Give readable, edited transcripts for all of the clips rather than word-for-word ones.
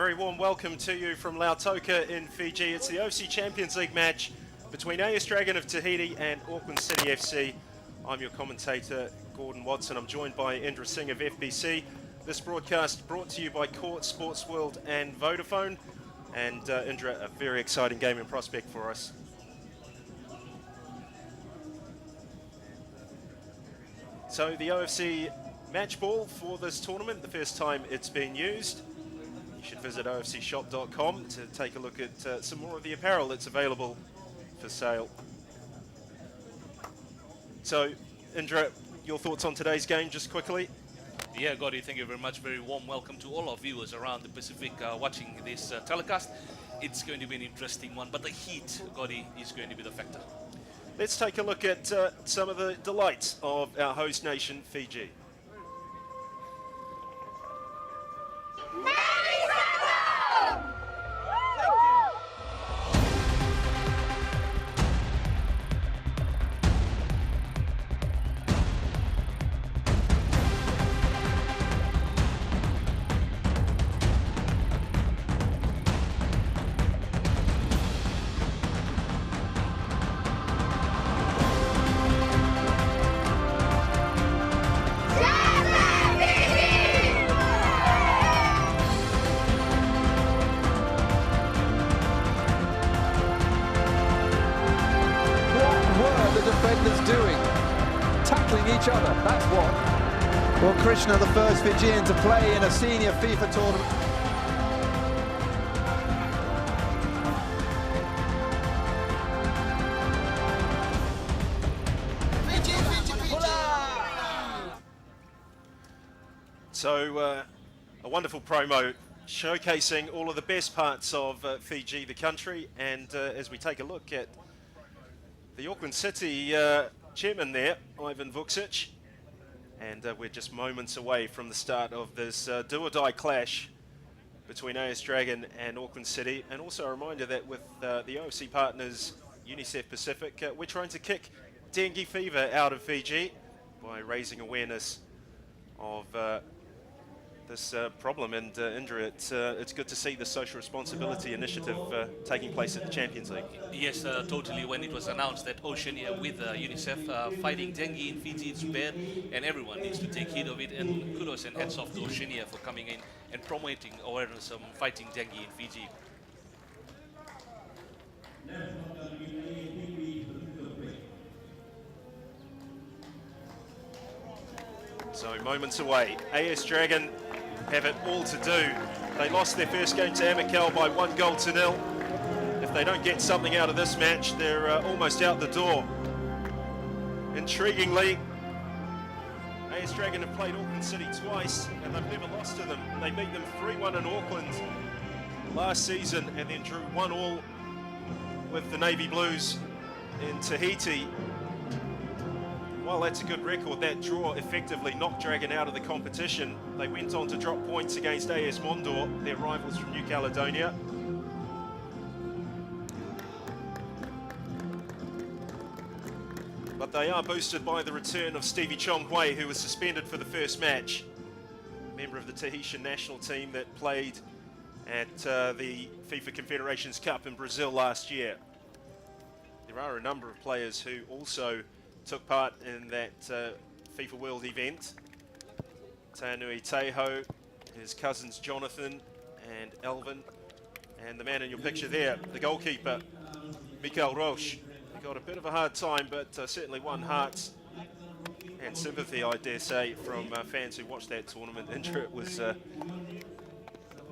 very warm welcome to you from Lautoka in Fiji. It's the OFC Champions League match between AS Dragon of Tahiti and Auckland City FC. I'm your commentator, Gordon Watson. I'm joined by Indra Singh of FBC. This broadcast brought to you by Court, Sports World and Vodafone. And Indra, a very exciting game in prospect for us. So the OFC match ball for this tournament, the first time it's been used. You should visit ofcshop.com to take a look at some more of the apparel that's available for sale. So, Indra, your thoughts on today's game just quickly? Yeah, Gordy, thank you very much. Very warm welcome to all our viewers around the Pacific watching this telecast. It's going to be an interesting one, but the heat, Gordy, is going to be the factor. Let's take a look at some of the delights of our host nation, Fiji. Well, Krishna, the first Fijian to play in a senior FIFA tournament. So, a wonderful promo showcasing all of the best parts of Fiji, the country, and as we take a look at the Auckland City chairman there, Ivan Vuksic. And we're just moments away from the start of this do-or-die clash between AS Dragon and Auckland City. And also a reminder that with the OFC partners, UNICEF Pacific, we're trying to kick dengue fever out of Fiji by raising awareness of this problem. And Indra, it's good to see the social responsibility initiative taking place at the Champions League. Yes, totally. When it was announced that Oceania with UNICEF fighting dengue in Fiji, it's bad, and everyone needs to take heed of it. And kudos and hats off to Oceania for coming in and promoting awareness of fighting dengue in Fiji. So moments away. AS Dragon have it all to do. They lost their first game to Amicale by 1-0. If they don't get something out of this match, they're almost out the door. Intriguingly, AS Dragon have played Auckland City twice and they've never lost to them. They beat them 3-1 in Auckland last season and then drew 1-1 with the Navy Blues in Tahiti. While that's a good record, that draw effectively knocked Dragon out of the competition. They went on to drop points against AS Mondor, their rivals from New Caledonia. But they are boosted by the return of Stevie Chongwei, who was suspended for the first match. Member of the Tahitian national team that played at the FIFA Confederations Cup in Brazil last year. There are a number of players who also took part in that FIFA World event. Tainui Teho, his cousins Jonathan and Elvin, and the man in your picture there, the goalkeeper, Mikael Roche. He got a bit of a hard time, but certainly won hearts and sympathy, I dare say, from fans who watched that tournament. It was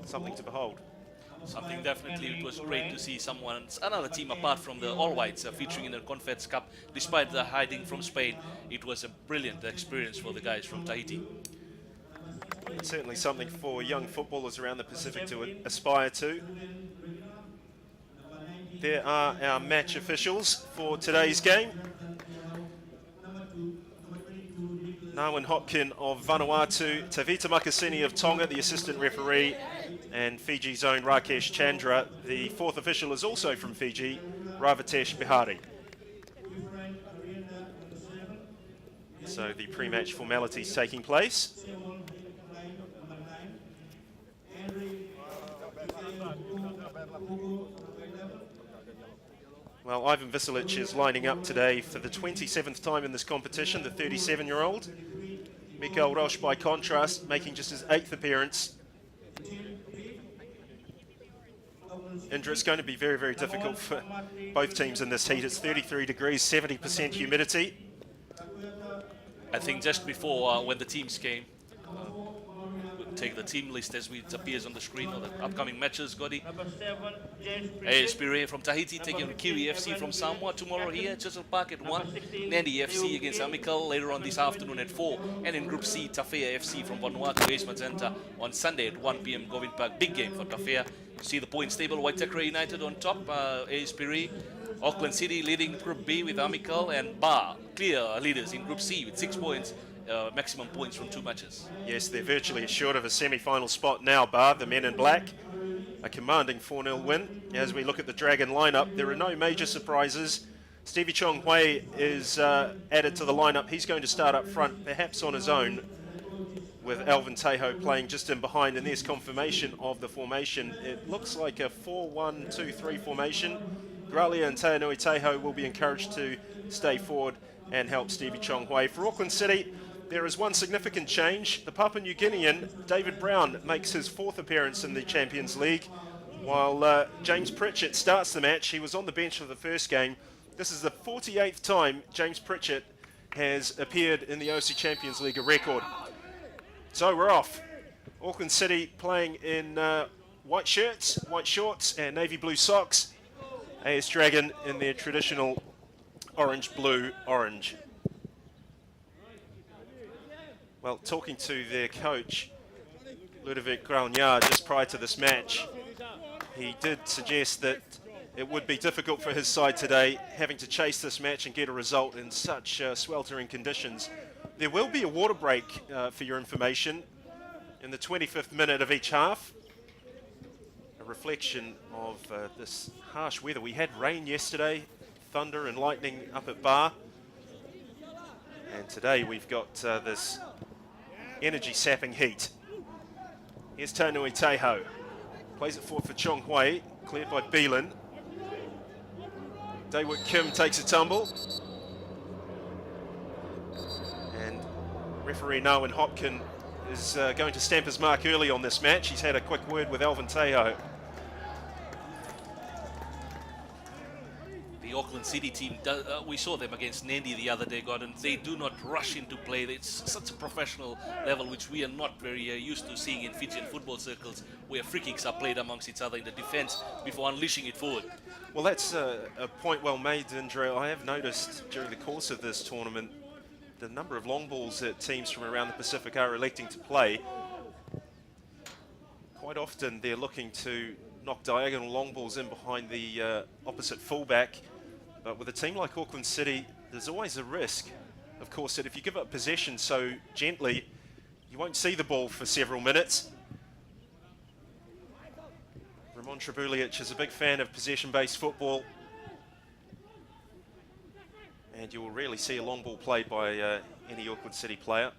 something to behold. Something definitely. It was great to see another team apart from the All Whites featuring in the Confeds Cup. Despite the hiding from Spain, it was a brilliant experience for the guys from Tahiti. Certainly something for young footballers around the Pacific to aspire to. There are our match officials for today's game. Nawin Hopkin of Vanuatu, Tavita Makasini of Tonga, the assistant referee, and Fiji's own Rakesh Chandra. The fourth official is also from Fiji, Ravatesh Bihari. So the pre-match formalities taking place. Ivan Visilic is lining up today for the 27th time in this competition, the 37-year-old. Mikael Roche, by contrast, making just his 8th appearance. Indra, it's going to be very, very difficult for both teams in this heat. It's 33 degrees, 70% humidity. I think just before when the teams came, we'll take the team list as it appears on the screen of the upcoming matches. Gotti, ASP from Tahiti taking on Kiri FC from Samoa tomorrow here at Chisel Park at 1. Nandi FC against Amical later on this afternoon at 4. And in Group C, Tafea FC from Vanuatu Ace Magenta on Sunday at 1 p.m. Govin Park. Big game for Tafea. You see the points table, Waitakere United on top, ASP Auckland City leading Group B with Amical, and Bar clear leaders in Group C with 6 points, maximum points from 2 matches. Yes, they're virtually assured of a semi-final spot now, Bar, the men in black. A commanding 4-0 win. As we look at the Dragon lineup, there are no major surprises. Stevie Chong Hui is added to the lineup. He's going to start up front, perhaps on his own, with Alvin Teho playing just in behind, and there's confirmation of the formation. It looks like a 4-1-2-3 formation. Gralia and Taonui Teho will be encouraged to stay forward and help Stevie Chong Hui. For Auckland City, there is one significant change. The Papua New Guinean, David Brown, makes his 4th appearance in the Champions League, while James Pritchett starts the match. He was on the bench for the first game. This is the 48th time James Pritchett has appeared in the OFC Champions League, a record. So we're off. Auckland City playing in white shirts, white shorts and navy blue socks. AS Dragon in their traditional orange, blue, orange. Well, talking to their coach, Ludovic Graugnard, just prior to this match, he did suggest that it would be difficult for his side today, having to chase this match and get a result in such sweltering conditions. There will be a water break, for your information, in the 25th minute of each half. A reflection of this harsh weather. We had rain yesterday, thunder and lightning up at Bar. And today we've got this energy-sapping heat. Here's Taonui Teho. Plays it forward for Chong Hui, cleared by Beelan. Daewoo Kim takes a tumble. And referee Noan Hopkin is going to stamp his mark early on this match. He's had a quick word with Alvin Teho. The Auckland City team, we saw them against Nandi the other day, Gordon. They do not rush into play. It's such a professional level, which we are not very used to seeing in Fijian football circles, where free kicks are played amongst each other in the defence before unleashing it forward. Well, that's a point well made, Indra. I have noticed during the course of this tournament the number of long balls that teams from around the Pacific are electing to play. Quite often they're looking to knock diagonal long balls in behind the opposite fullback. But with a team like Auckland City, there's always a risk, of course, that if you give up possession so gently, you won't see the ball for several minutes. Ramon Trebulic is a big fan of possession-based football, and you will rarely see a long ball played by any Auckland City player.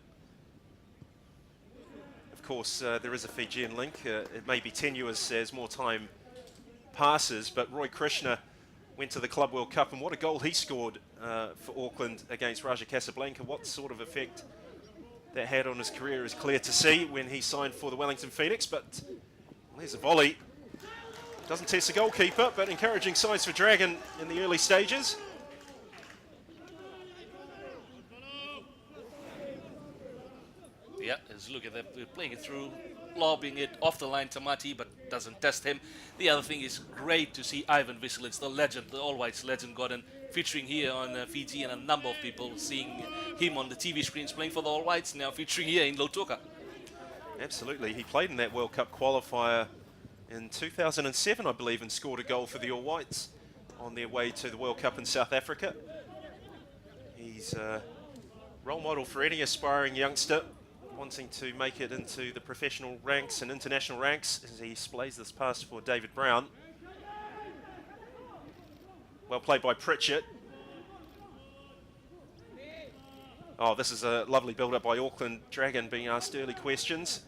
Of course, there is a Fijian link. It may be tenuous as more time passes, but Roy Krishna went to the Club World Cup, and what a goal he scored for Auckland against Raja Casablanca. What sort of effect that had on his career is clear to see when he signed for the Wellington Phoenix. But there's a volley. Doesn't test the goalkeeper, but encouraging signs for Dragon in the early stages. Yeah, let's look at that. We're playing it through, lobbing it off the line to Mati, but doesn't test him. The other thing is great to see Ivan Visilic, the legend, the All Whites legend, Gordon, featuring here on Fiji, and a number of people seeing him on the TV screens playing for the All Whites, now featuring here in Lautoka. Absolutely. He played in that World Cup qualifier in 2007, I believe, and scored a goal for the All Whites on their way to the World Cup in South Africa. He's a role model for any aspiring youngster wanting to make it into the professional ranks and international ranks, as he displays this pass for David Brown. Well played by Pritchett. Oh, this is a lovely build-up by Auckland Dragon, being asked early questions.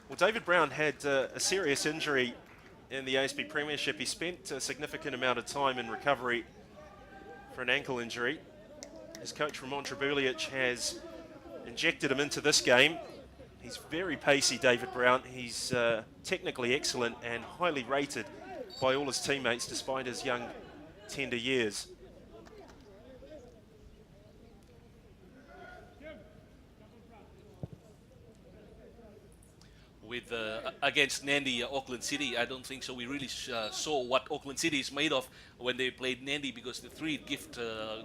Well, David Brown had a serious injury in the ASB Premiership. He spent a significant amount of time in recovery for an ankle injury. His coach Ramon Trebulic has injected him into this game. He's very pacey, David Brown. He's technically excellent and highly rated by all his teammates despite his young, tender years. With against Nandi, Auckland City, I don't think so. We really saw what Auckland City is made of when they played Nandi, because the three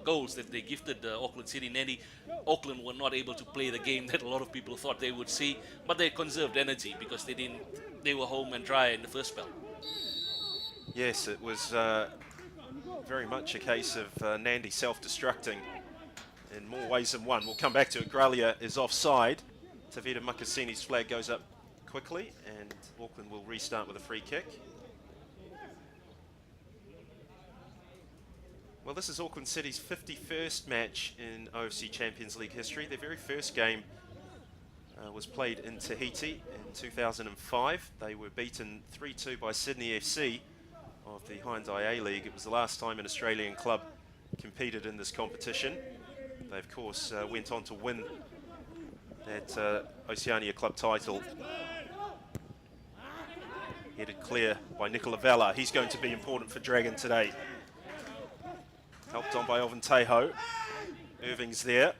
goals that they gifted Auckland City, Nandi, Auckland were not able to play the game that a lot of people thought they would see, but they conserved energy because they were home and dry in the first spell. Yes, it was very much a case of Nandi self-destructing in more ways than one. We'll come back to it. Graglia is offside. Tavita Makasini's flag goes up quickly, and Auckland will restart with a free kick. Well, this is Auckland City's 51st match in OFC Champions League history. Their very first game was played in Tahiti in 2005. They were beaten 3-2 by Sydney FC of the Hyundai A-League. It was the last time an Australian club competed in this competition. They, of course, went on to win that Oceania club title. Headed clear by Nicola Vella. He's going to be important for Dragon today. Helped on by Alvin Teho. Irving's there.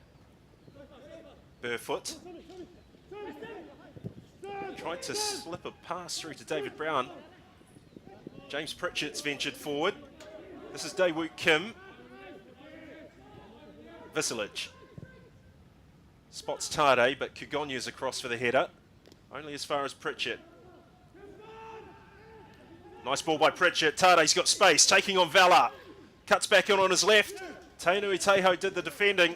Burfoot. Tried to slip a pass through to David Brown. James Pritchett's ventured forward. This is Daewoo Kim. Visilic. Spots Tade, but Kugonya's across for the header. Only as far as Pritchett. Nice ball by Pritchett. Tade's got space, taking on Vella. Cuts back in on his left. Tainui Teho did the defending.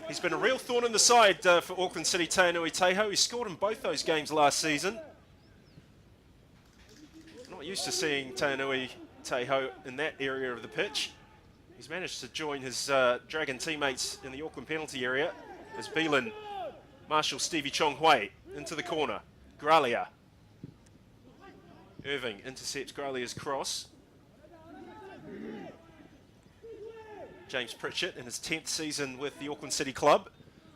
He's been a real thorn in the side for Auckland City, Tainui Teho. He scored in both those games last season. Not used to seeing Tainui Teho in that area of the pitch. He's managed to join his Dragon teammates in the Auckland penalty area as Beelan marshals Stevie Chong Hui into the corner. Graglia. Irving intercepts Graglia's cross. James Pritchett in his 10th season with the Auckland City club.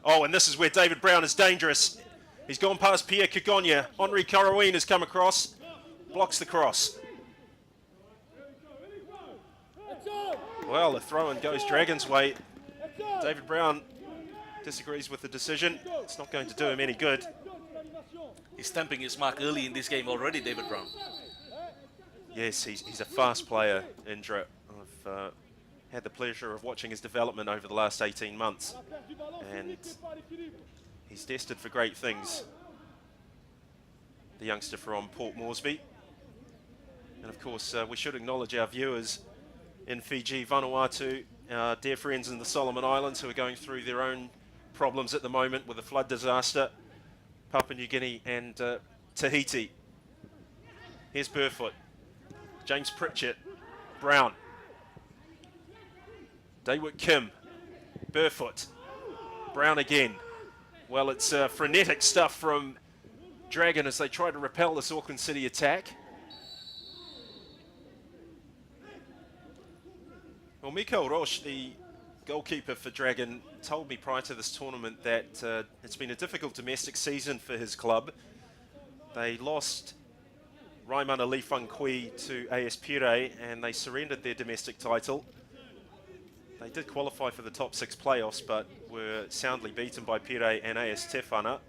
Oh, and this is where David Brown is dangerous. He's gone past Pierre Kugonya. Henri Karawin has come across. Blocks the cross. Well, the throw-in goes Dragon's way. David Brown disagrees with the decision. It's not going to do him any good. He's stamping his mark early in this game already, David Brown. Yes, he's a fast player, Indra. I've had the pleasure of watching his development over the last 18 months. And he's destined for great things. The youngster from Port Moresby. And of course, we should acknowledge our viewers in Fiji, Vanuatu, our dear friends in the Solomon Islands who are going through their own problems at the moment with the flood disaster. Papua New Guinea and Tahiti. Here's Burfoot. James Pritchett. Brown. Daewoo Kim. Burfoot. Brown again. Well, it's frenetic stuff from Dragon as they try to repel this Auckland City attack. Well, Mikael Roche, the goalkeeper for Dragon, told me prior to this tournament that it's been a difficult domestic season for his club. They lost Raimana Lifangqui to AS Pire and they surrendered their domestic title. They did qualify for the top 6 playoffs but were soundly beaten by Pire and AS Tefana.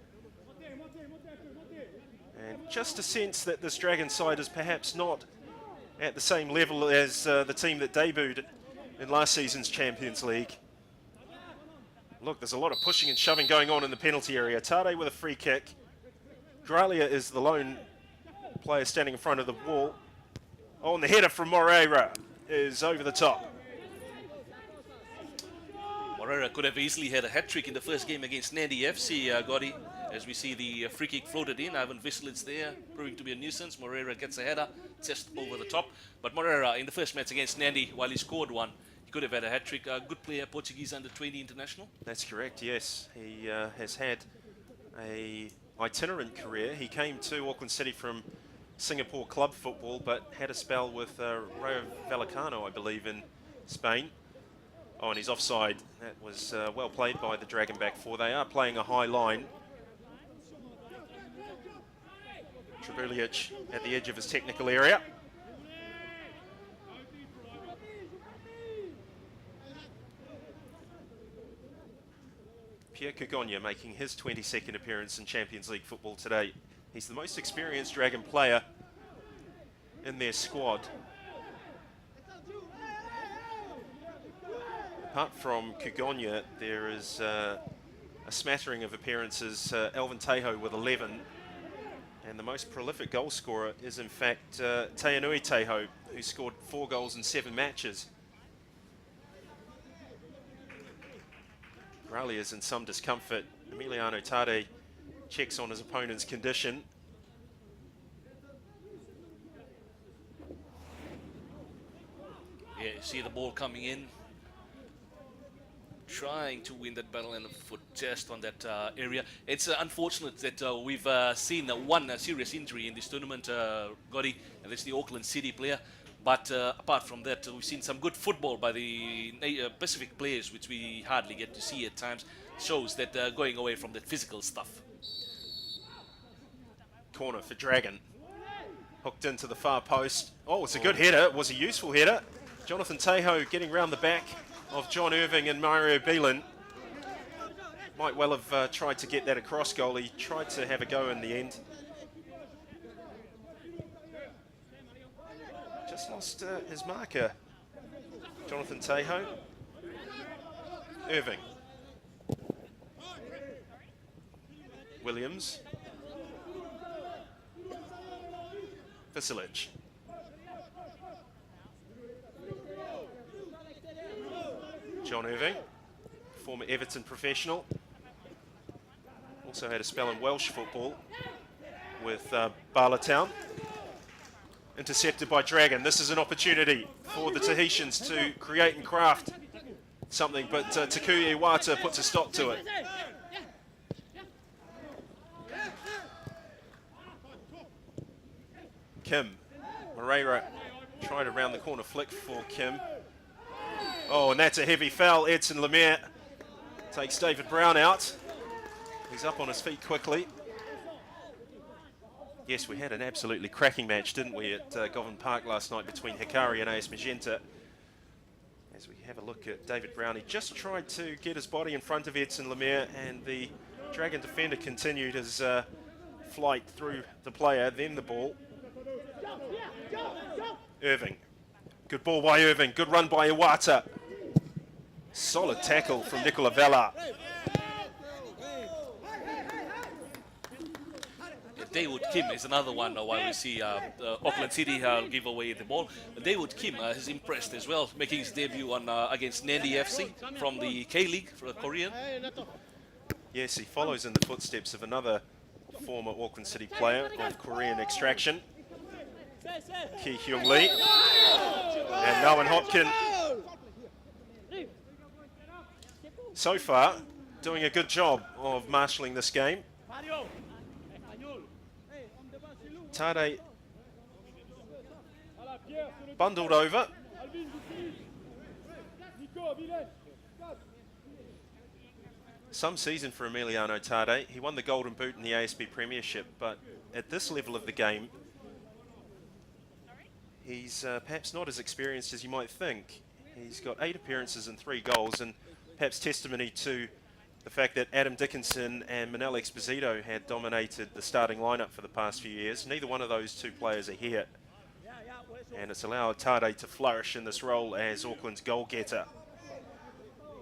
And just a sense that this Dragon side is perhaps not at the same level as the team that debuted in last season's Champions League. Look, there's a lot of pushing and shoving going on in the penalty area. Tade with a free kick. Graglia is the lone player standing in front of the wall. Oh, and the header from Moreira is over the top. Moreira could have easily had a hat-trick in the first game against Nandi FC, Gotti. As we see the free kick floated in, Ivan Visilic there, proving to be a nuisance. Moreira gets a header, just over the top. But Moreira, in the first match against Nandi, while he scored one, he could have had a hat-trick. A good player, Portuguese under-20 international. That's correct, yes. He has had a itinerant career. He came to Auckland City from Singapore club football, but had a spell with Rayo Vallecano, I believe, in Spain. Oh, and he's offside. That was well played by the Dragon back four. They are playing a high line. Trebulic at the edge of his technical area. Pierre Cugogna making his 22nd appearance in Champions League football today. He's the most experienced Dragon player in their squad. Apart from Cugogna, there is a smattering of appearances. Alvin Teho with 11. And the most prolific goal scorer is in fact Teanui Teho, who scored 4 goals in 7 matches. Raleigh is in some discomfort. Emiliano Tade checks on his opponent's condition. Yeah, you see the ball coming in. Trying to win that battle and the foot just on that area. It's unfortunate that we've seen one serious injury in this tournament, Gotti, and that's the Auckland City player. But apart from that, we've seen some good football by the Pacific players, which we hardly get to see at times. Shows that going away from that physical stuff. Corner for Dragon. Hooked into the far post. Oh, it's a good header. It was a useful header. Jonathan Teho getting round the back of John Irving and Mario Beelan. Might well have tried to get that across goal. He tried to have a go in the end. Just lost his marker. Jonathan Teho. Irving. Williams. Vasilic. John Irving, former Everton professional. Also had a spell in Welsh football with Barlatown. Intercepted by Dragon. This is an opportunity for the Tahitians to create and craft something, but Takuya Iwata puts a stop to it. Kim. Moreira tried a round the corner flick for Kim. Oh, and that's a heavy foul. Edson Lemaire takes David Brown out. He's up on his feet quickly. Yes, we had an absolutely cracking match, didn't we, at Govan Park last night between Hikari and AS Magenta. As we have a look at David Brown, he just tried to get his body in front of Edson Lemaire, and the Dragon defender continued his flight through the player, then the ball. Irving. Good ball by Irving. Good run by Iwata. Solid tackle from Nicola Vella. David Kim is another one while we see Auckland City give away the ball. David Kim has impressed as well, making his debut on against Nandi FC from the K-League for the Korean. Yes, he follows in the footsteps of another former Auckland City player of Korean extraction, Ki Hyung Lee. And Nolan Hopkin, so far, doing a good job of marshalling this game. Tade bundled over. Some season for Emiliano Tade. He won the Golden Boot in the ASB Premiership, but at this level of the game, he's perhaps not as experienced as you might think. He's got 8 appearances and 3 goals, and perhaps testimony to the fact that Adam Dickinson and Manel Exposito had dominated the starting lineup for the past few years. Neither one of those 2 players are here, and it's allowed Tade to flourish in this role as Auckland's goal-getter.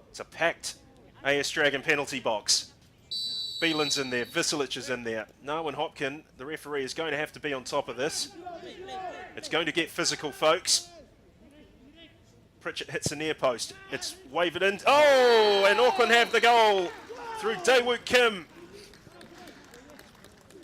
It's a packed AS Dragon penalty box. Beelan's in there, Vasilic is in there. Narwin Hopkin, the referee, is going to have to be on top of this. It's going to get physical, folks. Pritchett hits the near post. It's wavered in. Oh, and Auckland have the goal through Daewoo Kim.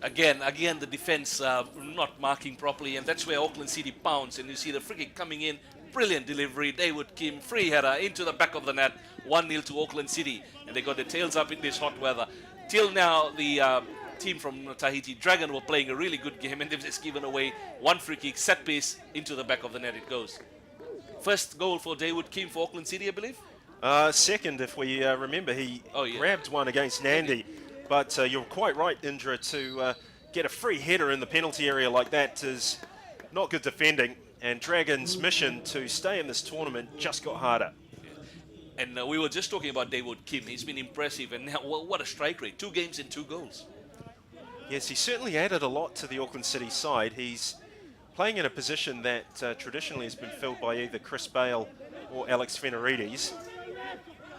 Again, the defense not marking properly, and that's where Auckland City pounds. And you see the free kick coming in. Brilliant delivery. Daewoo Kim, free header into the back of the net. 1-0 to Auckland City. And they got their tails up in this hot weather. Till now, the team from Tahiti, Dragon, were playing a really good game, and they've just given away one free kick, set piece, into the back of the net it goes. First goal for Dawood Kim for Auckland City, I believe? Second, if we remember, he grabbed one against Nandi. But you're quite right, Indra, to get a free header in the penalty area like that is not good defending. And Dragon's mission to stay in this tournament just got harder. And we were just talking about Dawood Kim. He's been impressive, and now what a strike rate. 2 games and 2 goals. Yes, he certainly added a lot to the Auckland City side. He's playing in a position that traditionally has been filled by either Chris Bale or Alex Fenarides.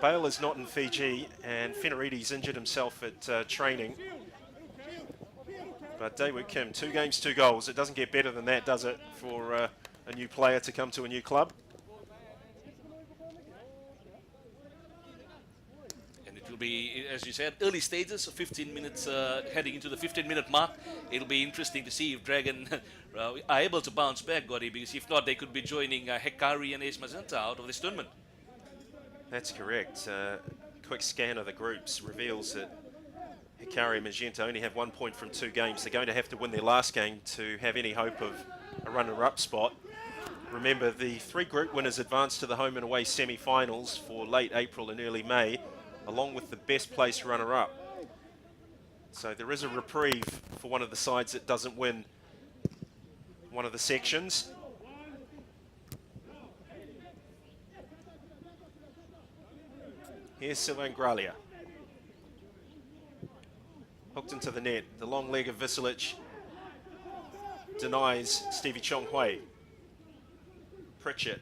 Bale is not in Fiji, and Fenarides injured himself at training. But Dawood Kim, 2 games, 2 goals. It doesn't get better than that, does it, for a new player to come to a new club? It'll be, as you said, early stages, 15 minutes, heading into the 15-minute mark. It'll be interesting to see if Dragon are able to bounce back, Gotti, because if not, they could be joining Hekari and Ace Magenta out of this tournament. That's correct. Quick scan of the groups reveals that Hikari and Magenta only have 1 point from 2 games. They're going to have to win their last game to have any hope of a runner-up spot. Remember, the 3 group winners advance to the home and away semi-finals for late April and early May, along with the best placed runner-up. So there is a reprieve for one of the sides that doesn't win one of the sections. Here's Sylvain Gralia. Hooked into the net. The long leg of Visilic denies Stevie Chong Hui. Pritchett.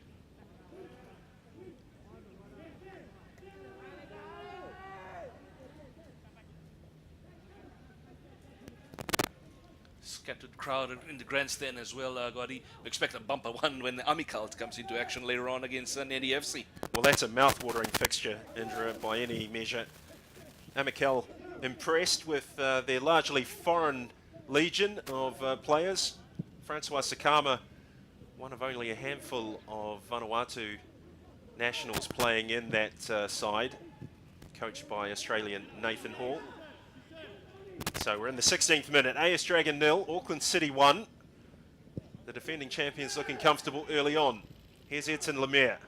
Scattered crowd in the grandstand as well, Gotti. We expect a bumper one when the Army Cult comes into action later on against Nandi FC. Well, that's a mouth-watering fixture, Indra, by any measure. Amical impressed with their largely foreign legion of players. Francois Sakama, one of only a handful of Vanuatu nationals playing in that side, coached by Australian Nathan Hall. So we're in the 16th minute. AS Dragon 0, Auckland City 1. The defending champions looking comfortable early on. Here's Edson Lemaire.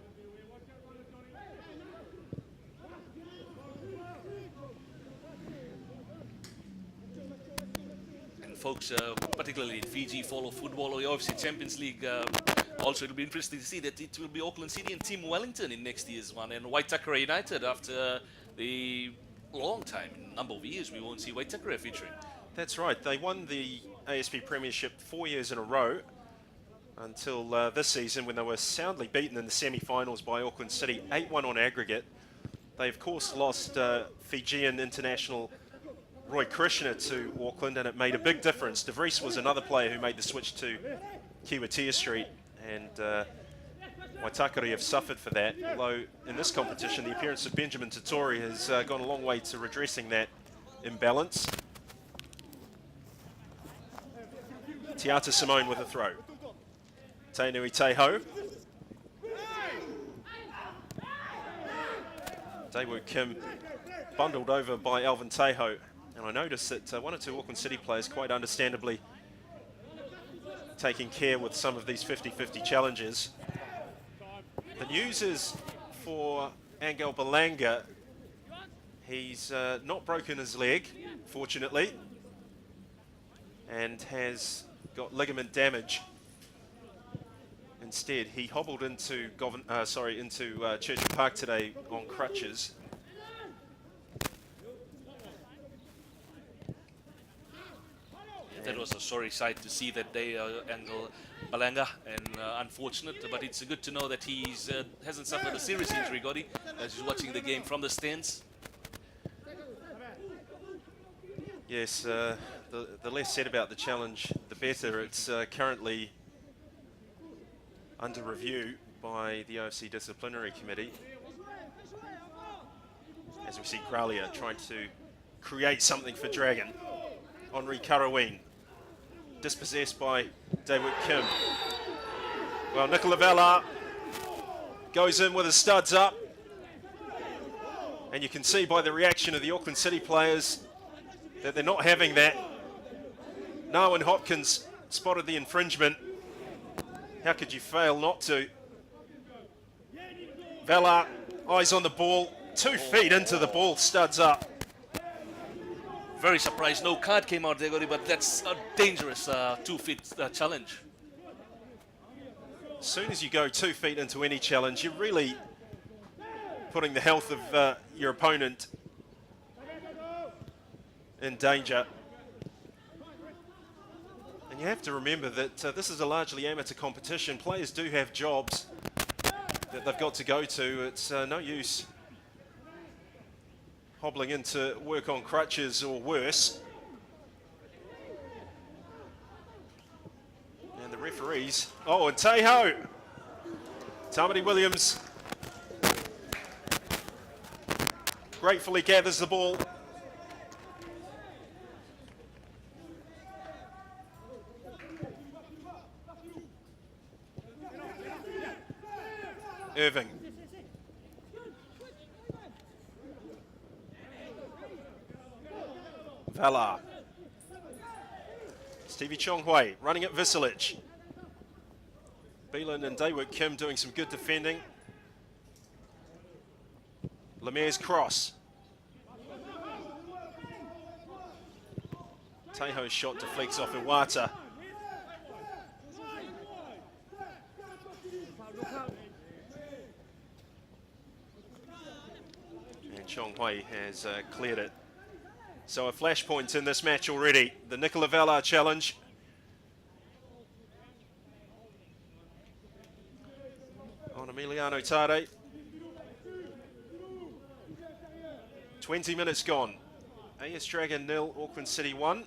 And folks, particularly in Fiji, follow football or the OFC Champions League. Also, it'll be interesting to see that it will be Auckland City and Team Wellington in next year's one, and Waitakere United after the long time, number of years, we won't see Waitakere featuring. That's right. They won the ASP Premiership 4 years in a row until this season, when they were soundly beaten in the semi-finals by Auckland City, 8-1 on aggregate. They, of course, lost Fijian international Roy Krishna to Auckland, and it made a big difference. De Vries was another player who made the switch to Kiwatia Street, and Waitakere have suffered for that, although in this competition the appearance of Benjamin Tatori has gone a long way to redressing that imbalance. Tiata Simone with a throw. Tainui Teho. Daewoo Kim bundled over by Alvin Teho, and I noticed that 1 or 2 Auckland City players quite understandably taking care with some of these 50-50 challenges. The news is for Angel Balanga. He's not broken his leg, fortunately, and has got ligament damage. Instead, he hobbled into Churchill Park today on crutches. That was a sorry sight to see that day, Angel Balanga, and unfortunate, but it's good to know that he's hasn't suffered a serious injury, Gotti, as he's watching the game from the stands. Yes, the less said about the challenge, the better. It's currently under review by the OFC Disciplinary Committee, as we see Gralia trying to create something for Dragon. Henri Karaween, dispossessed by Daewoo Kim. Well, Nicola Vella goes in with his studs up, and you can see by the reaction of the Auckland City players that they're not having that. Narwin Hopkins spotted the infringement. How could you fail not to? Valar, eyes on the ball, 2 feet into the ball, studs up. Very surprised no card came out there, Gori, but that's a dangerous 2 feet challenge. As soon as you go 2 feet into any challenge, you're really putting the health of your opponent in danger. And you have to remember that this is a largely amateur competition. Players do have jobs that they've got to go to. It's no use hobbling into work on crutches or worse. And the referees, oh, and Teho, Tamati Williams gratefully gathers the ball. Irving. Valar. Stevie Chonghui running at Visilic. Beelan and Daewoo Kim doing some good defending. Lemaire's cross. Teho's shot deflects off Iwata. And Chonghui has cleared it. So a flashpoint in this match already. The Nicola Valar challenge. On Emiliano Tade. 20 minutes gone. AS Dragon 0, Auckland City 1.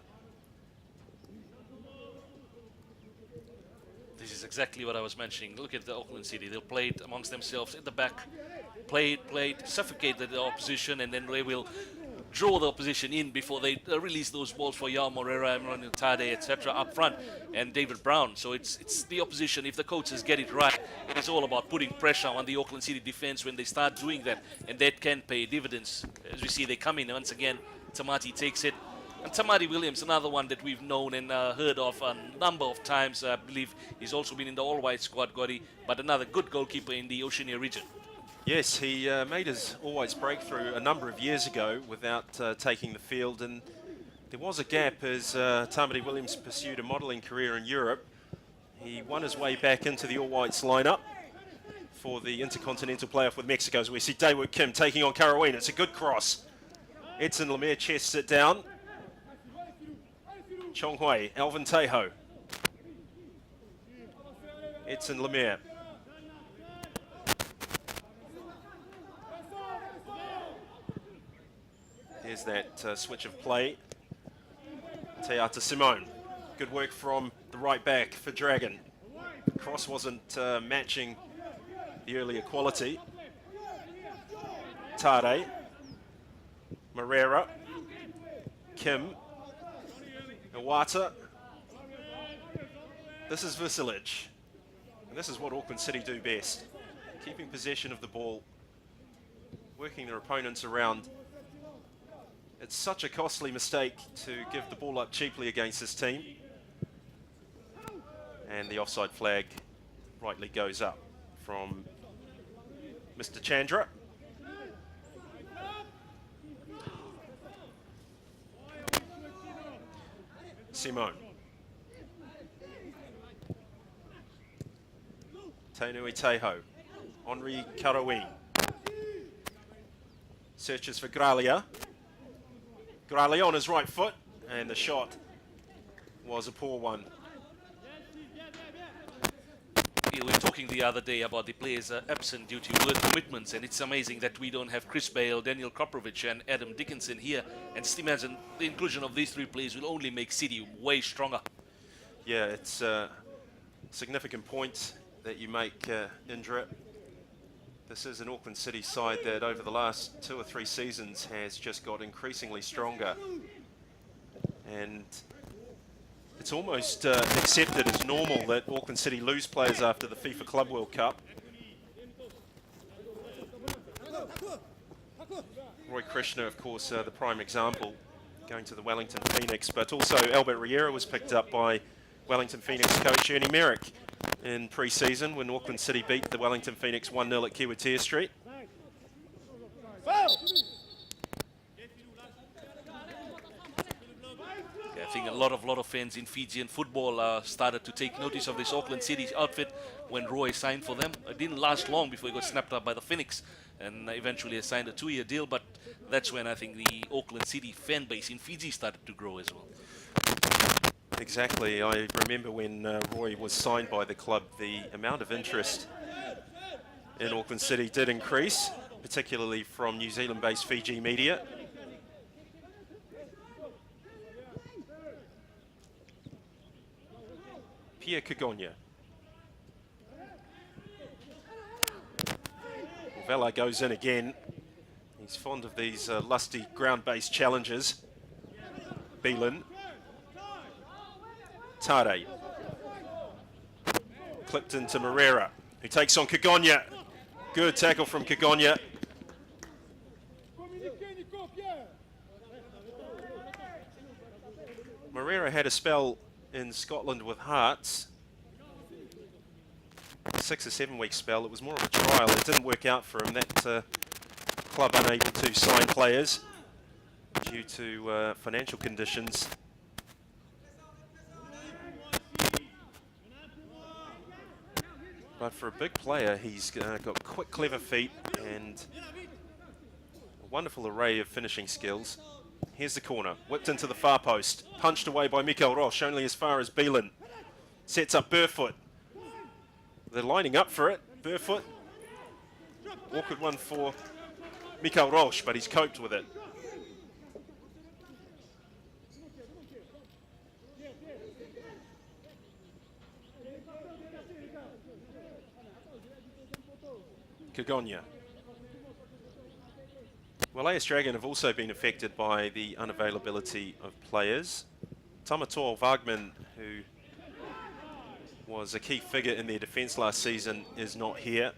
This is exactly what I was mentioning. Look at the Auckland City. They'll play it amongst themselves in the back. Play, suffocate the opposition, and then they will draw the opposition in before they release those balls for Yao Moreira, Emiliano Tade, etc. up front, and David Brown. So it's the opposition. If the coaches get it right, it's all about putting pressure on the Auckland City defense when they start doing that, and that can pay dividends. As we see, they come in once again. Tamati takes it. And Tamati Williams, another one that we've known and heard of a number of times. I believe he's also been in the all-white squad, Gotti, but another good goalkeeper in the Oceania region. Yes, he made his all-whites breakthrough a number of years ago without taking the field, and there was a gap as Tamati Williams pursued a modelling career in Europe. He won his way back into the all-whites lineup for the Intercontinental Playoff with Mexico, as we see Daewoo Kim taking on Karaween. It's a good cross. Edson Lemaire chests it down. Chonghui, Alvin Teho. Edson Lemaire. There's that switch of play. Teata Simone. Good work from the right back for Dragon. Cross wasn't matching the earlier quality. Tade. Moreira. Kim. Iwata. This is Visilic. And this is what Auckland City do best. Keeping possession of the ball. Working their opponents around. It's such a costly mistake to give the ball up cheaply against this team. And the offside flag rightly goes up from Mr. Chandra. Simone. Tainui Teho. Henri Karaween. Searches for Gralia. Gralia on his right foot, and the shot was a poor one. We were talking the other day about the players absent due to work commitments, and it's amazing that we don't have Chris Bale, Daniel Kropovic and Adam Dickinson here. And just imagine the inclusion of these three players will only make City way stronger. Yeah, it's a significant point that you make, Indra. This is an Auckland City side that over the last 2 or 3 seasons has just got increasingly stronger. And it's almost accepted as normal that Auckland City lose players after the FIFA Club World Cup. Roy Krishna, of course, the prime example, going to the Wellington Phoenix, but also Albert Riera was picked up by Wellington Phoenix coach Ernie Merrick in pre-season when Auckland City beat the Wellington Phoenix 1-0 at Kiwitea Street. Yeah, I think a lot of fans in Fijian football started to take notice of this Auckland City's outfit when Roy signed for them. It didn't last long before he got snapped up by the Phoenix and eventually signed a 2-year deal, but that's when I think the Auckland City fan base in Fiji started to grow as well. Exactly. I remember when Roy was signed by the club, the amount of interest in Auckland City did increase, particularly from New Zealand-based Fiji media. Pierre Kagonya. Vela goes in again. He's fond of these lusty ground-based challenges. Beelan. Tade. Clipped into Moreira, who takes on Kagonya. Good tackle from Kagonya. Moreira had a spell in Scotland with Hearts. 6 or 7 week spell. It was more of a trial. It didn't work out for him. That club unable to sign players due to financial conditions. But for a big player, he's got quick, clever feet and a wonderful array of finishing skills. Here's the corner, whipped into the far post, punched away by Mikael Roche, only as far as Beelan. Sets up Burfoot. They're lining up for it. Burfoot. Awkward one for Mikael Roche, but he's coped with it. Kagonya. Well, AS Dragon have also been affected by the unavailability of players. Tamatoa Wagman, who was a key figure in their defence last season, is not here.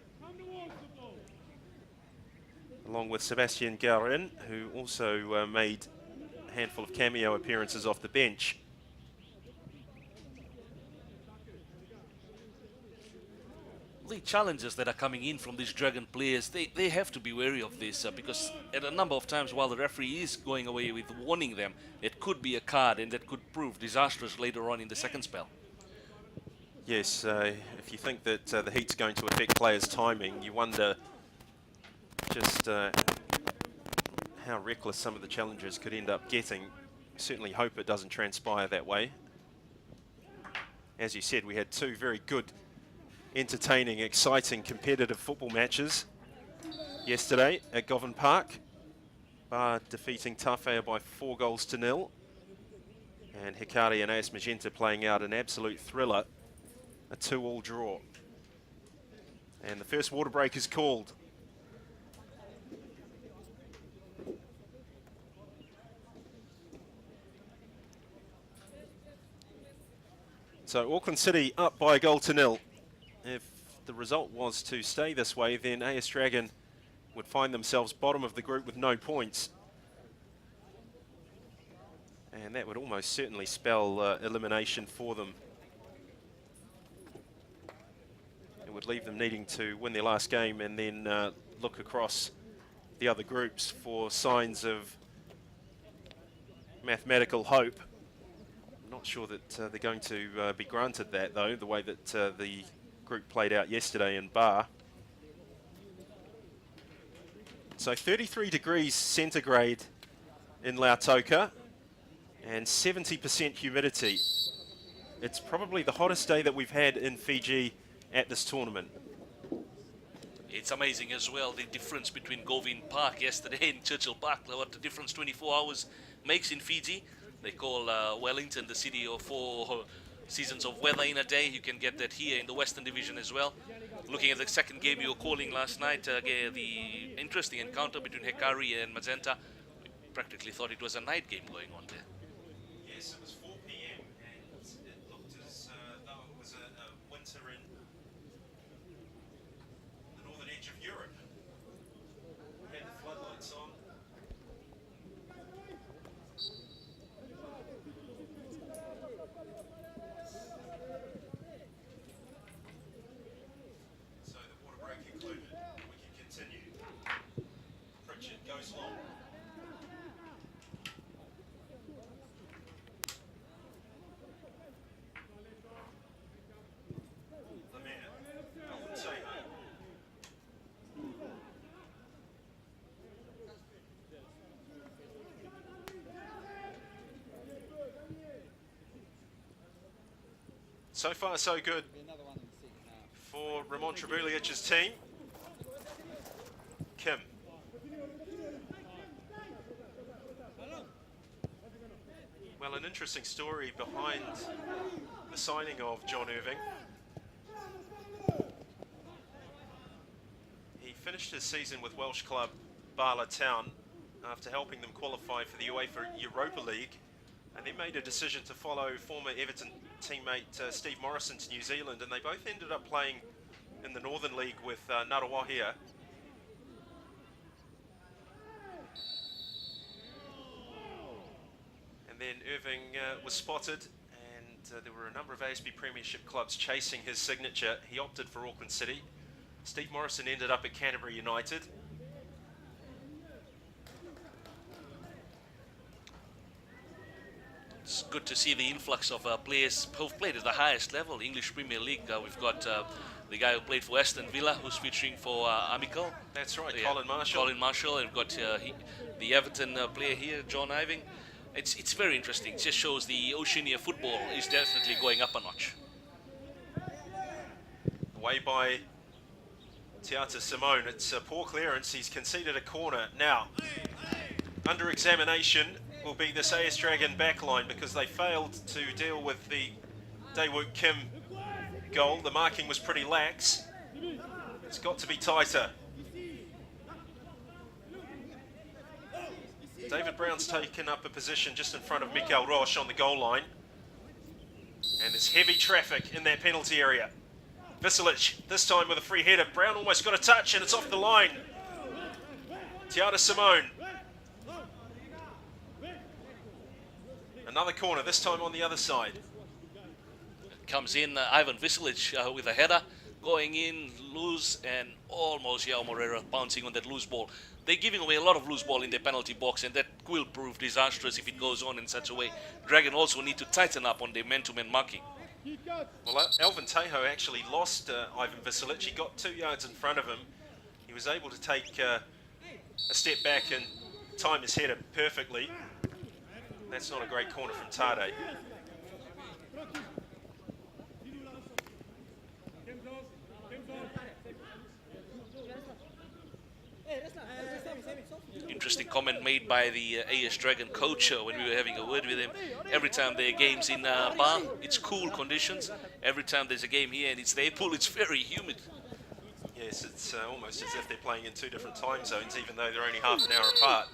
Along with Sebastian Garin, who also made a handful of cameo appearances off the bench. The challenges that are coming in from these Dragon players, they have to be wary of this because at a number of times while the referee is going away with warning them, it could be a card and that could prove disastrous later on in the second spell. Yes, if you think that the heat's going to affect players' timing, you wonder just how reckless some of the challengers could end up getting. Certainly hope it doesn't transpire that way. As you said, we had 2 very good, entertaining, exciting, competitive football matches yesterday at Govan Park. Bar defeating Tawhaya by 4 goals to 0. And Hikari and AS Magenta playing out an absolute thriller, a 2-2 draw. And the first water break is called. So Auckland City up by a goal to 0. If the result was to stay this way, then AS Dragon would find themselves bottom of the group with no points. And that would almost certainly spell elimination for them. It would leave them needing to win their last game and then look across the other groups for signs of mathematical hope. I'm not sure that they're going to be granted that, though, the way that the group played out yesterday in Bar. So 33 degrees centigrade in Lautoka and 70% humidity. It's probably the hottest day that we've had in Fiji at this tournament. It's amazing as well, the difference between Govan Park yesterday and Churchill Park, what the difference 24 hours makes in Fiji. They call Wellington the city of 4 seasons of weather in a day. You can get that here in the Western Division as well. Looking at the second game you were calling last night, the interesting encounter between Hikari and Magenta, we practically thought it was a night game going on there. Yes, it was 4 p.m. and it looked as though it was a winter in the northern edge of Europe. We had the floodlights on. So far, so good for Ramon Trebulich's team. Kim. Well, an interesting story behind the signing of John Irving. He finished his season with Welsh club Bala Town after helping them qualify for the UEFA Europa League, and then made a decision to follow former Everton teammate Steve Morrison to New Zealand, and they both ended up playing in the Northern League with Ngaruawahia. And then Irving was spotted, and there were a number of ASB Premiership clubs chasing his signature. He opted for Auckland City. Steve Morrison ended up at Canterbury United. It's good to see the influx of players who've played at the highest level, English Premier League. We've got the guy who played for Aston Villa, who's featuring for Amical. That's right, Yeah, Colin Marshall. Colin Marshall, and we've got the Everton player here, John Irving. It's very interesting. It just shows the Oceania football is definitely going up a notch. Away by Tiata Simone. It's a poor clearance. He's conceded a corner. Now, under examination will be this AS Dragon backline, because they failed to deal with the Daewoo Kim goal. The marking was pretty lax. It's got to be tighter. David Brown's taken up a position just in front of Mikael Roche on the goal line. And there's heavy traffic in that penalty area. Visilic, this time with a free header. Brown almost got a touch and it's off the line. Tiata Simone. Another corner, this time on the other side. Comes in Ivan Visilic with a header, going in, loose, and almost Yao Moreira bouncing on that loose ball. They're giving away a lot of loose ball in their penalty box, and that will prove disastrous if it goes on in such a way. Dragon also need to tighten up on their man-to-man marking. Well, Alvin Tejo actually lost Ivan Visilic. He got 2 yards in front of him. He was able to take a step back and time his header perfectly. That's not a great corner from Tade. Interesting comment made by the AS Dragon coach when we were having a word with him. Every time there are games in Bar, it's cool conditions. Every time there's a game here and it's their pool, it's very humid. Yes, it's almost as if they're playing in 2 different time zones, even though they're only half an hour apart.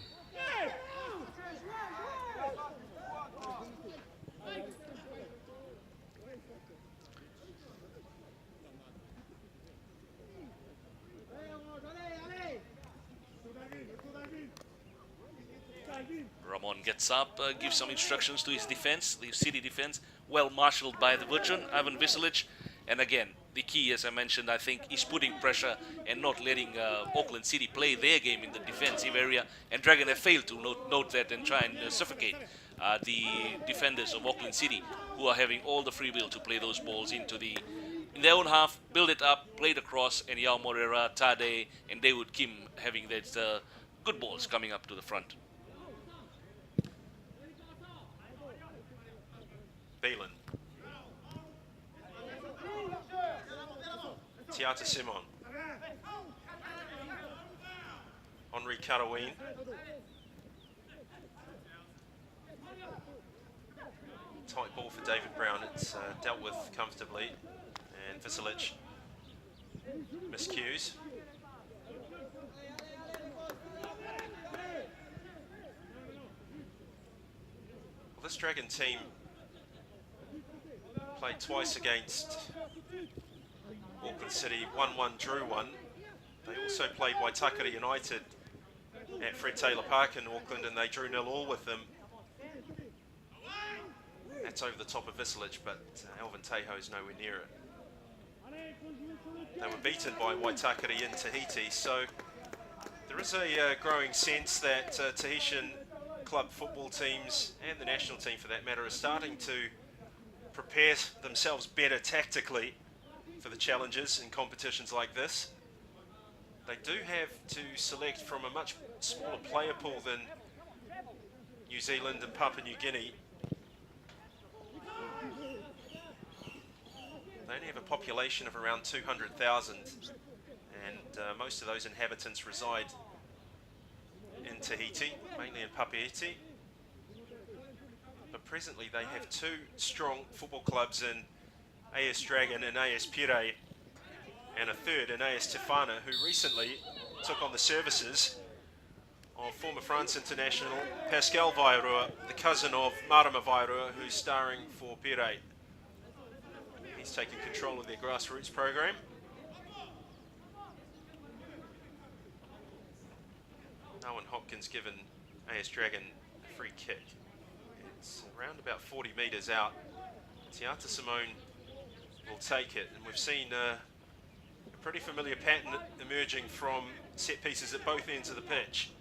Ramon gets up, gives some instructions to his defense, the City defense, well marshaled by the veteran, Ivan Visilic. And again, the key, as I mentioned, I think, is putting pressure and not letting Auckland City play their game in the defensive area. And Dragon have failed to note that and try and suffocate the defenders of Auckland City, who are having all the free will to play those balls in their own half, build it up, play it across, and Yao Moreira, Tade, and Daewoo Kim having that good balls coming up to the front. Beelan. Tiata Simon. Henri Karaween. Tight ball for David Brown. It's dealt with comfortably. And Visilic miscues. Well, this Dragon team played twice against Auckland City, 1-1, drew 1. They also played Waitakere United at Fred Taylor Park in Auckland, and they drew 0-0 with them. That's over the top of Visilic, but Alvin Tejo is nowhere near it. They were beaten by Waitakere in Tahiti, so there is a growing sense that Tahitian club football teams, and the national team for that matter, are starting to prepare themselves better tactically for the challenges in competitions like this. They do have to select from a much smaller player pool than New Zealand and Papua New Guinea. They only have a population of around 200,000, and most of those inhabitants reside in Tahiti, mainly in Papeete. But presently they have two strong football clubs in AS Dragon and AS Pire, and a third in AS Tefana, who recently took on the services of former France international Pascal Vairua, the cousin of Marama Vairua, who's starring for Pire. He's taken control of their grassroots program. Owen Hopkins given AS Dragon a free kick. It's around about 40 metres out. Tiata Simone will take it, and we've seen a pretty familiar pattern emerging from set pieces at both ends of the pitch.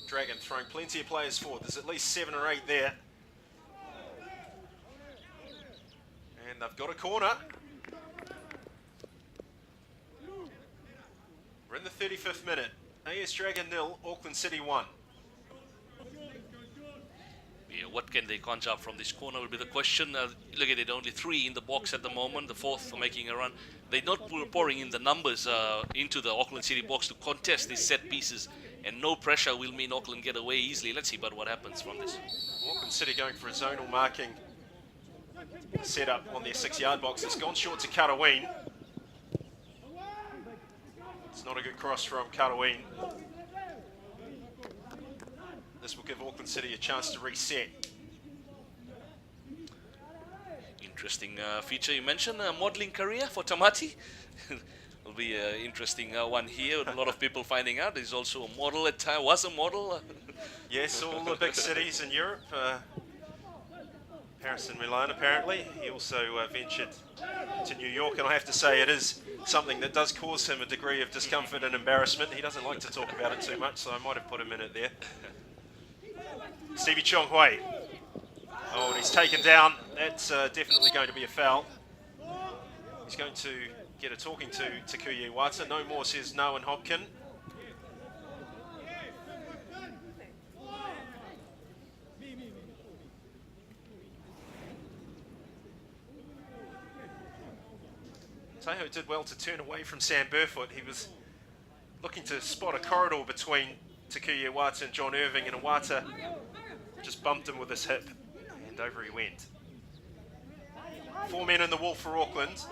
Dragon throwing plenty of players forward. There's at least 7 or 8 there. And they've got a corner. We're in the 35th minute. AS Dragon 0, Auckland City 1. Yeah, what can they conjure up from this corner will be the question. Look at it, only 3 in the box at the moment, the 4th for making a run. They're not pouring in the numbers into the Auckland City box to contest these set pieces, and no pressure will mean Auckland get away easily. Let's see about what happens from this. Auckland City going for a zonal marking set up on their 6-yard box. It's gone short to Karaween. It's not a good cross from Karaween. This will give Auckland City a chance to reset. Interesting feature you mentioned, modelling career for Tamati. Will be an interesting one here. A lot of people finding out he's also a model at time. Was a model. Yes, all the big cities in Europe. Paris and Milan apparently. He also ventured to New York, and I have to say it is something that does cause him a degree of discomfort and embarrassment. He doesn't like to talk about it too much, so I might have put him in it there. Stevie Chong Hui. Oh, and he's taken down. That's definitely going to be a foul. He's going to get a talking to Takuya Iwata. No more, says Owen Hopkins. Teho did well to turn away from Sam Burfoot. He was looking to spot a corridor between Takuya Iwata and John Irving, and Iwata just bumped him with his hip, and over he went. 4 men in the wall for Auckland.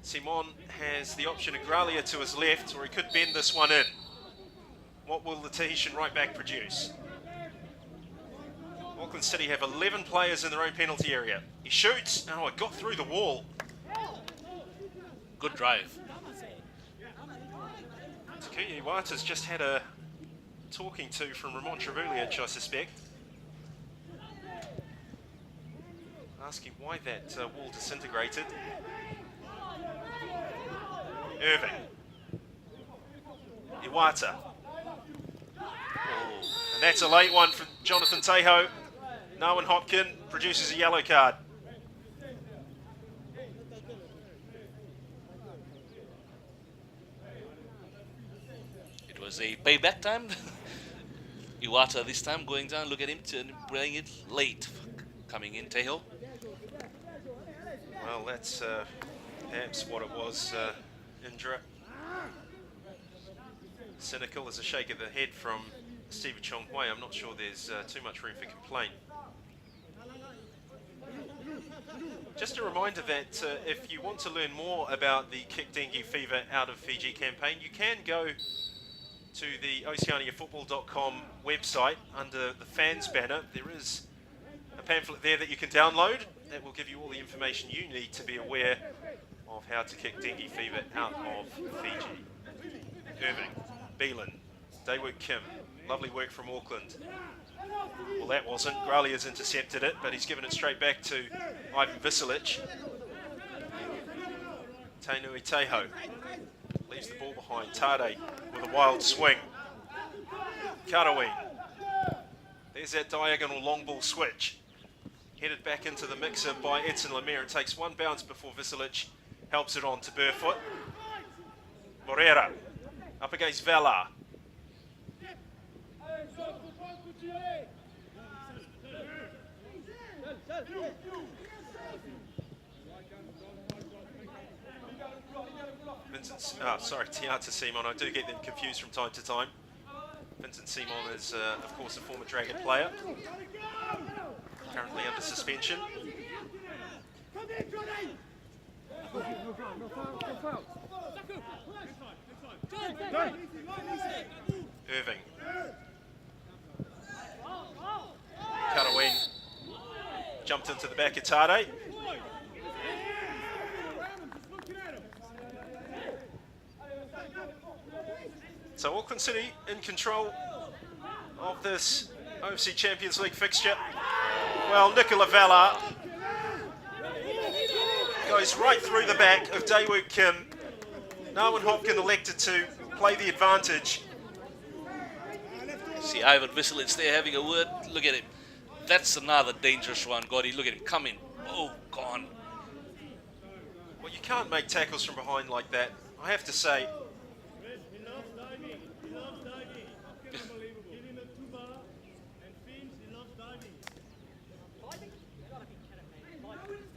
Simon has the option of Gralia to his left, or he could bend this one in. What will the Tahitian right back produce? Auckland City have 11 players in their own penalty area. He shoots. Oh, it got through the wall. Good drive. Takuya Iwata's just had a talking to from Ramon Trebulic, I suspect. Asking why that wall disintegrated. Irving. Iwata. Oh, and that's a late one from Jonathan Teho. Owen Hopkins produces a yellow card. It was a payback time. Iwata this time going down. Look at him playing it late. Coming in, Teho. Well, that's perhaps what it was, Indra. Cynical as a shake of the head from Stevie Chong Hui. I'm not sure there's too much room for complaint. Just a reminder that if you want to learn more about the Kick Dengue Fever Out of Fiji campaign, you can go to the oceaniafootball.com website under the fans banner. There is a pamphlet there that you can download that will give you all the information you need to be aware of how to kick dengue fever out of Fiji. Irving, Beelan, Daewoo Kim, lovely work from Auckland. Well, that wasn't. Gralia's intercepted it, but he's given it straight back to Ivan Visilic. Tainui Teho leaves the ball behind. Tade with a wild swing. Karaween. There's that diagonal long ball switch. Headed back into the mixer by Edson Lemire. It takes one bounce before Visilic helps it on to Burfoot. Moreira up against Vela. Tiata Simon. I do get them confused from time to time. Vincent Simon is, of course, a former Dragon player, currently under suspension. Irving. Karawin jumped into the back of Tade. So Auckland City in control of this OFC Champions League fixture. Well, Nicola Vella goes right through the back of Daewoo Kim. Narwin Hopkin elected to play the advantage. See Ivan Visilits there having a word. Look at him. That's another dangerous one, Gotti. Look at him coming. Oh, gone. Well, you can't make tackles from behind like that. I have to say,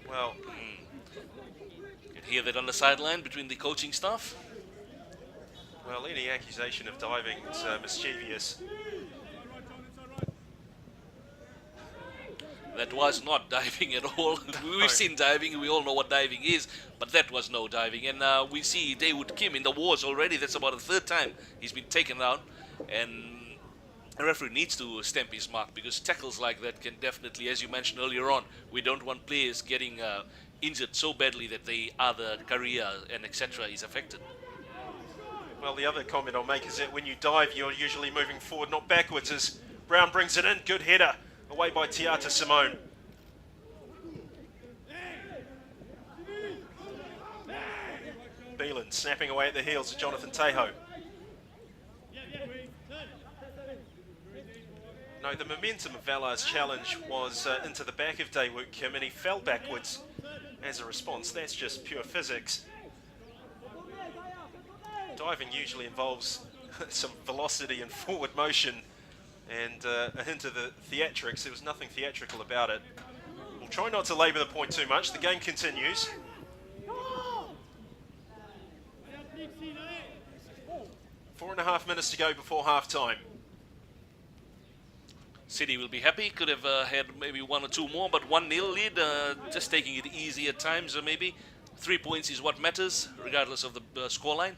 well, you can hear that on the sideline between the coaching staff. Well, any accusation of diving is mischievous. That was not diving at all. We've seen diving, we all know what diving is, but that was no diving. And we see Daewoo Kim in the wars already. That's about the third time he's been taken out. And a referee needs to stamp his mark, because tackles like that can definitely, as you mentioned earlier on, we don't want players getting injured so badly that the other career and etc. is affected. Well, the other comment I'll make is that when you dive, you're usually moving forward, not backwards, as Brown brings it in. Good header. Away by Tiata Simone. Beelan snapping away at the heels of Jonathan Teho. No, the momentum of Vala's challenge was into the back of Daewoo Kim, and he fell backwards as a response. That's just pure physics. Diving usually involves some velocity and forward motion, and a hint of the theatrics. There was nothing theatrical about it. We'll try not to labour the point too much. The game continues. Four and a half minutes to go before half time. City will be happy. Could have had maybe one or two more, but 1-0 lead. Just taking it easy at times, or maybe 3 points is what matters, regardless of the scoreline.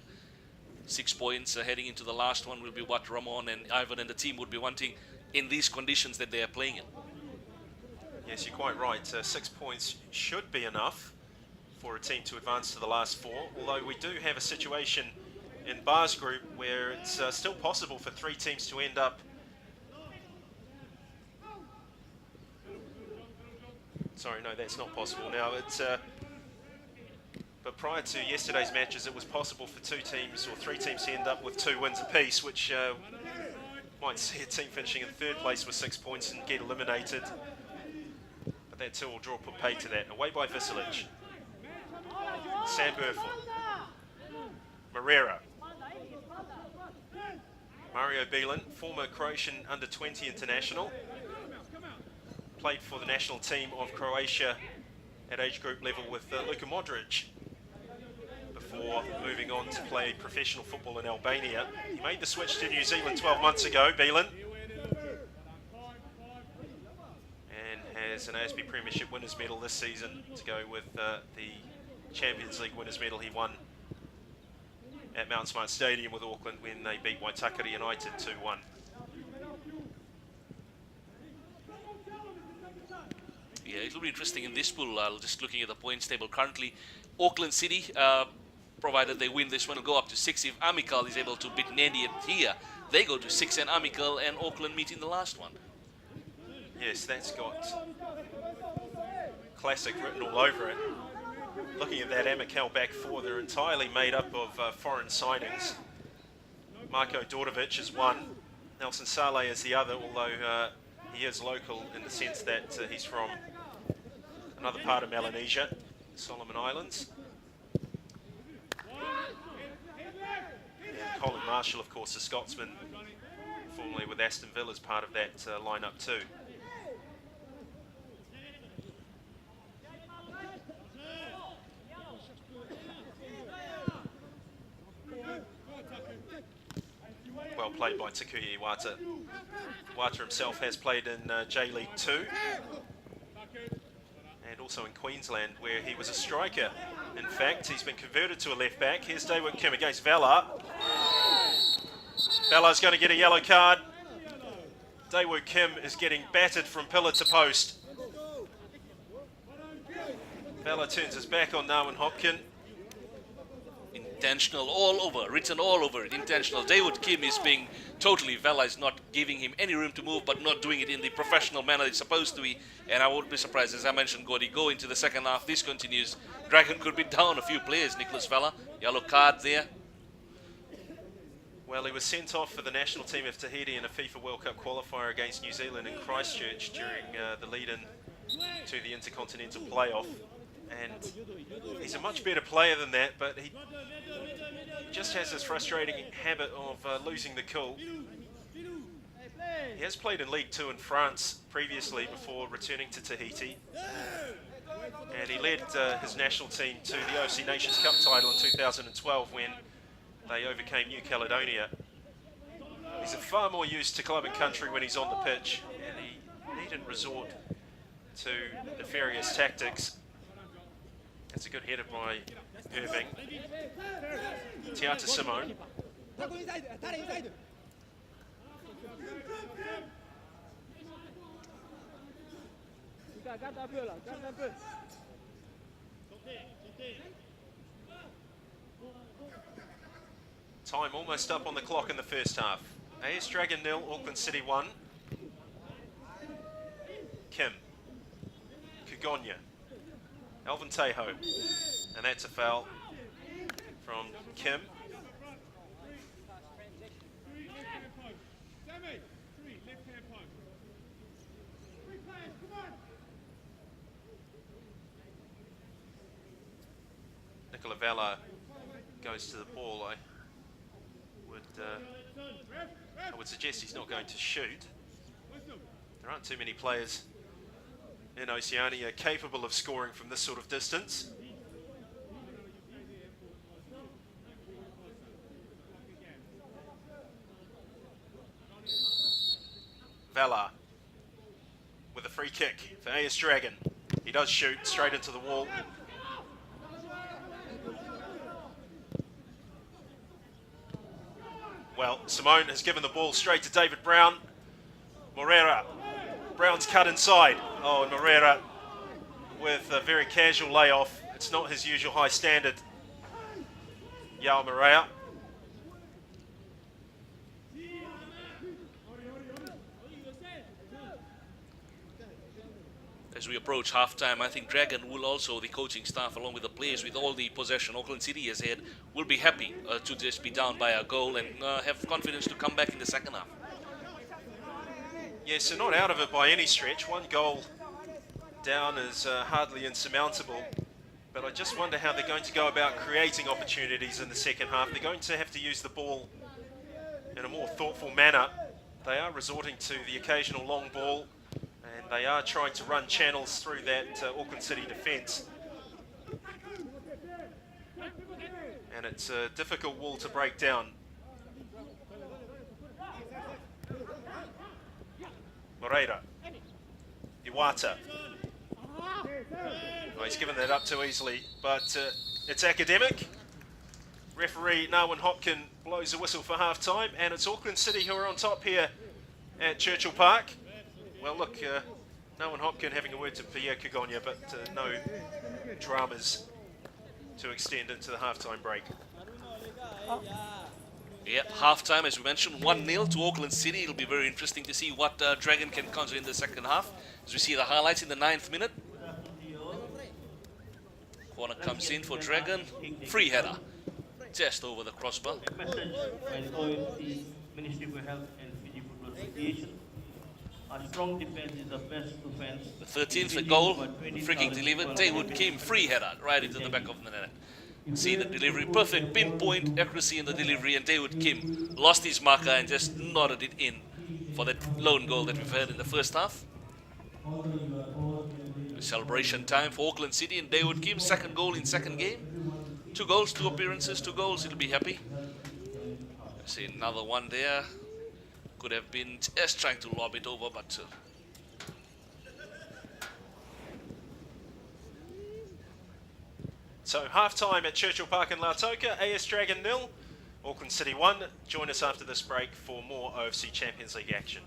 6 points heading into the last one will be what Ramon and Ivan and the team would be wanting in these conditions that they are playing in. Yes, you're quite right. 6 points should be enough for a team to advance to the last four, although we do have a situation in Bar's group where it's still possible for 3 teams to end up. Sorry, no, that's not possible now. It's but prior to yesterday's matches, it was possible for 2 teams or 3 teams to end up with 2 wins apiece, which might see a team finishing in 3rd place with 6 points and get eliminated. But that 2 will draw put pay to that. Away by Visilic. Sam Burfoot. Marrera. Mario Beelan, former Croatian under-20 international. Played for the national team of Croatia at age group level with Luka Modric before moving on to play professional football in Albania. He made the switch to New Zealand 12 months ago, Beelan, and has an ASB Premiership winners medal this season to go with the Champions League winners medal he won at Mount Smart Stadium with Auckland when they beat Waitakere United 2-1. Yeah, it will be interesting in this pool. Just looking at the points table currently, Auckland City, provided they win this one, will go up to 6. If Amical is able to beat Nandi here, they go to 6, and Amical and Auckland meet in the last one. Yes, that's got classic written all over it. Looking at that Amical back 4, they're entirely made up of foreign signings. Marko Dordovic is one, Nelson Saleh is the other, although he is local in the sense that he's from another part of Melanesia, Solomon Islands. And Colin Marshall, of course, a Scotsman, formerly with Aston Villa as part of that lineup too. well played by Takuya Iwata. Iwata himself has played in J-League 2 and also in Queensland, where he was a striker. In fact, he's been converted to a left back. Here's Daewoo Kim against Vela. Vela's going to get a yellow card. Daewoo Kim is getting battered from pillar to post. Vela turns his back on Narwin Hopkin. Intentional all over, written all over it, intentional. Daewoo Kim is being totally, Vela is not giving him any room to move, but not doing it in the professional manner it's supposed to be. And I won't be surprised, as I mentioned, Gordy, go into the second half, this continues. Dragon could be down a few players, Nicholas Vela. Yellow card there. Well, he was sent off for the national team of Tahiti in a FIFA World Cup qualifier against New Zealand in Christchurch during the lead-in to the Intercontinental Playoff. And he's a much better player than that, but he just has this frustrating habit of losing the cool. He has played in League 2 in France previously before returning to Tahiti. And he led his national team to the OFC Nations Cup title in 2012 when they overcame New Caledonia. He's far more used to club and country when he's on the pitch, and he needn't resort to nefarious tactics. That's a good header by Irving. Tiata Simone. Time almost up on the clock in the first half. AS Dragon 0, Auckland City 1. Kim. Kugonya. Alvin Teho, and that's a foul from Kim. Nicola Vela goes to the ball. I would suggest he's not going to shoot. There aren't too many players in Oceania capable of scoring from this sort of distance. Vela with a free kick for AS Dragon. He does shoot straight into the wall. Well, Simone has given the ball straight to David Brown. Moreira. Brown's cut inside. Oh, and Moreira with a very casual layoff. It's not his usual high standard. Yao Moreira. As we approach halftime, I think Dragon will also, the coaching staff, along with the players, with all the possession Auckland City has had, will be happy to just be down by a goal and have confidence to come back in the second half. Yeah, so not out of it by any stretch. One goal down is hardly insurmountable. But I just wonder how they're going to go about creating opportunities in the second half. They're going to have to use the ball in a more thoughtful manner. They are resorting to the occasional long ball, and they are trying to run channels through that Auckland City defence. And it's a difficult wall to break down. Moreira. Iwata. Oh, he's given that up too easily, but it's academic. Referee Narwin Hopkin blows a whistle for half-time, and it's Auckland City who are on top here at Churchill Park. Well, look, Narwin Hopkin having a word to Pierre Kugonya, but no dramas to extend into the half-time break. Yeah, half-time, as we mentioned, 1-0 to Auckland City. It'll be very interesting to see what Dragon can conjure in the second half. As we see the highlights in the 9th minute. Corner comes in for Dragon. Free header. Just over the crossbar. A message by the OFC, Ministry for Health and Fiji Football Association. A strong defense is the best defense. The 13th goal, free kick delivered. Daewoo Kim, free header, right into the back of the net. See the delivery, perfect pinpoint accuracy in the delivery, and Daewoo Kim lost his marker and just nodded it in for that lone goal that we've had in the first half. Celebration time for Auckland City and Daewoo Kim, second goal in second game. 2 goals, 2 appearances, 2 goals, he'll be happy. See another one there. Could have been just trying to lob it over, but So half-time at Churchill Park in Lautoka, AS Dragon 0, Auckland City 1. Join us after this break for more OFC Champions League action.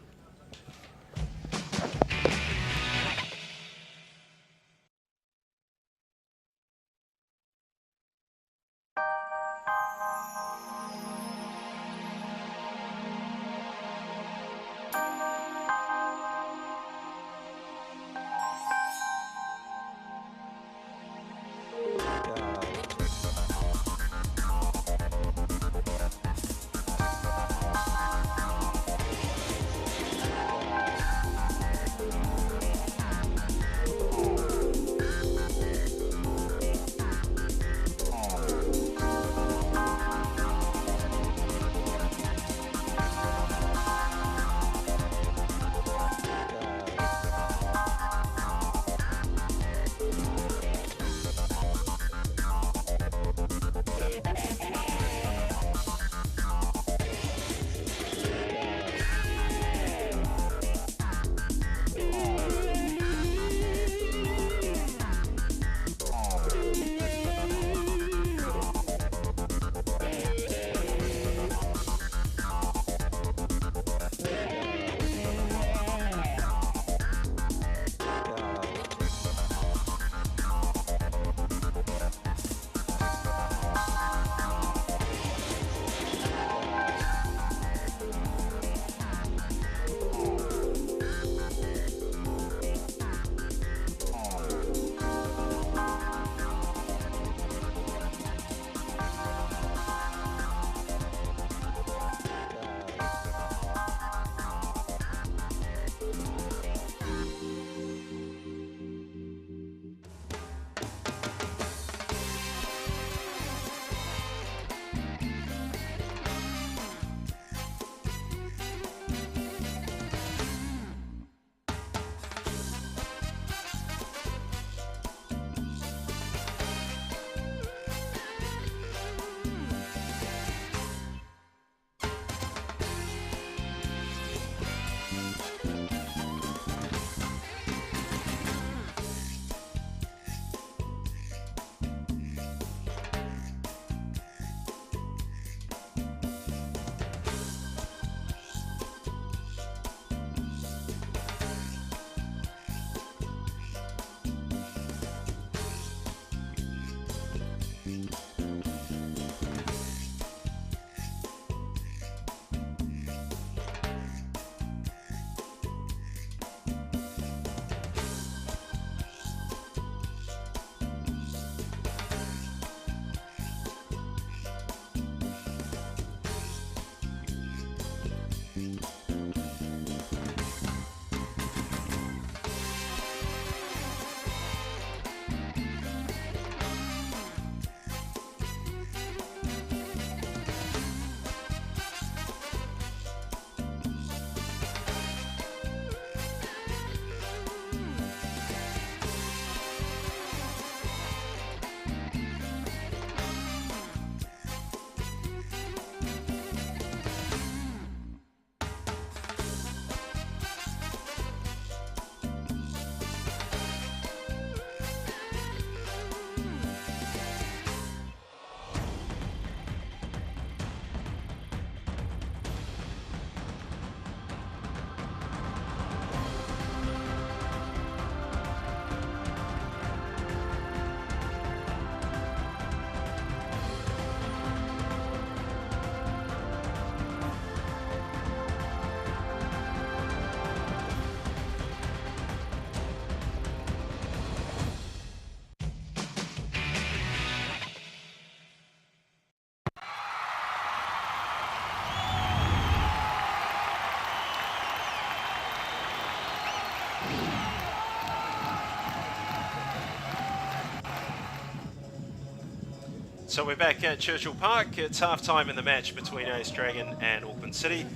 So we're back at Churchill Park. It's half-time in the match between AS Dragon and Auckland City.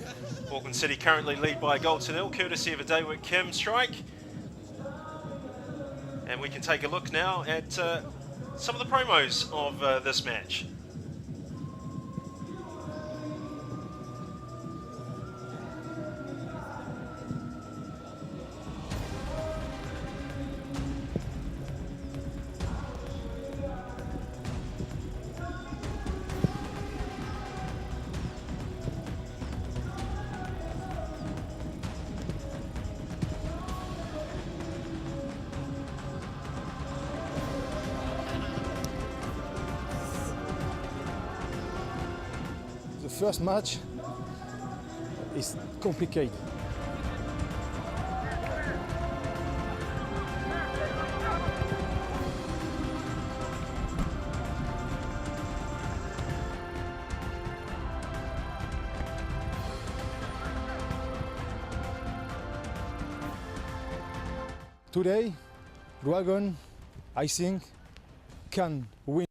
Auckland City currently lead by a goal to nil, courtesy of a Daewit Kim strike. And we can take a look now at some of the promos of this match. first match is complicated. Today, Dragon, I think, can win.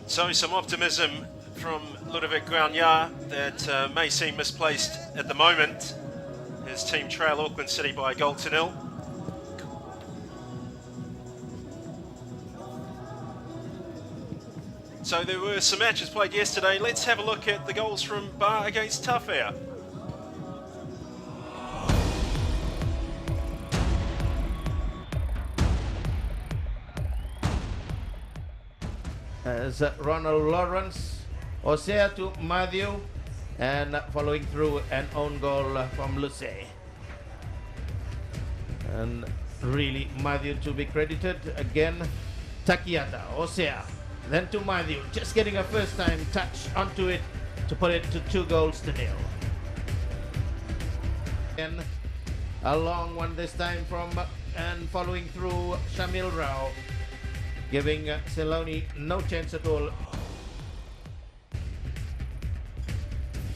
So some optimism from Ludovic Guanya that may seem misplaced at the moment. His team trail Auckland City by a goal to nil. So there were some matches played yesterday. Let's have a look at the goals from Bar against Tawhea. As Ronald Lawrence, Osea to Matthew, and following through an own goal from Luce. And really Matthew to be credited. Again, Takiata, Osea, then to Matthew, just getting a first time touch onto it to put it to 2 goals to nil. And a long one this time from, and following through Shamil Rao, giving Celoni no chance at all.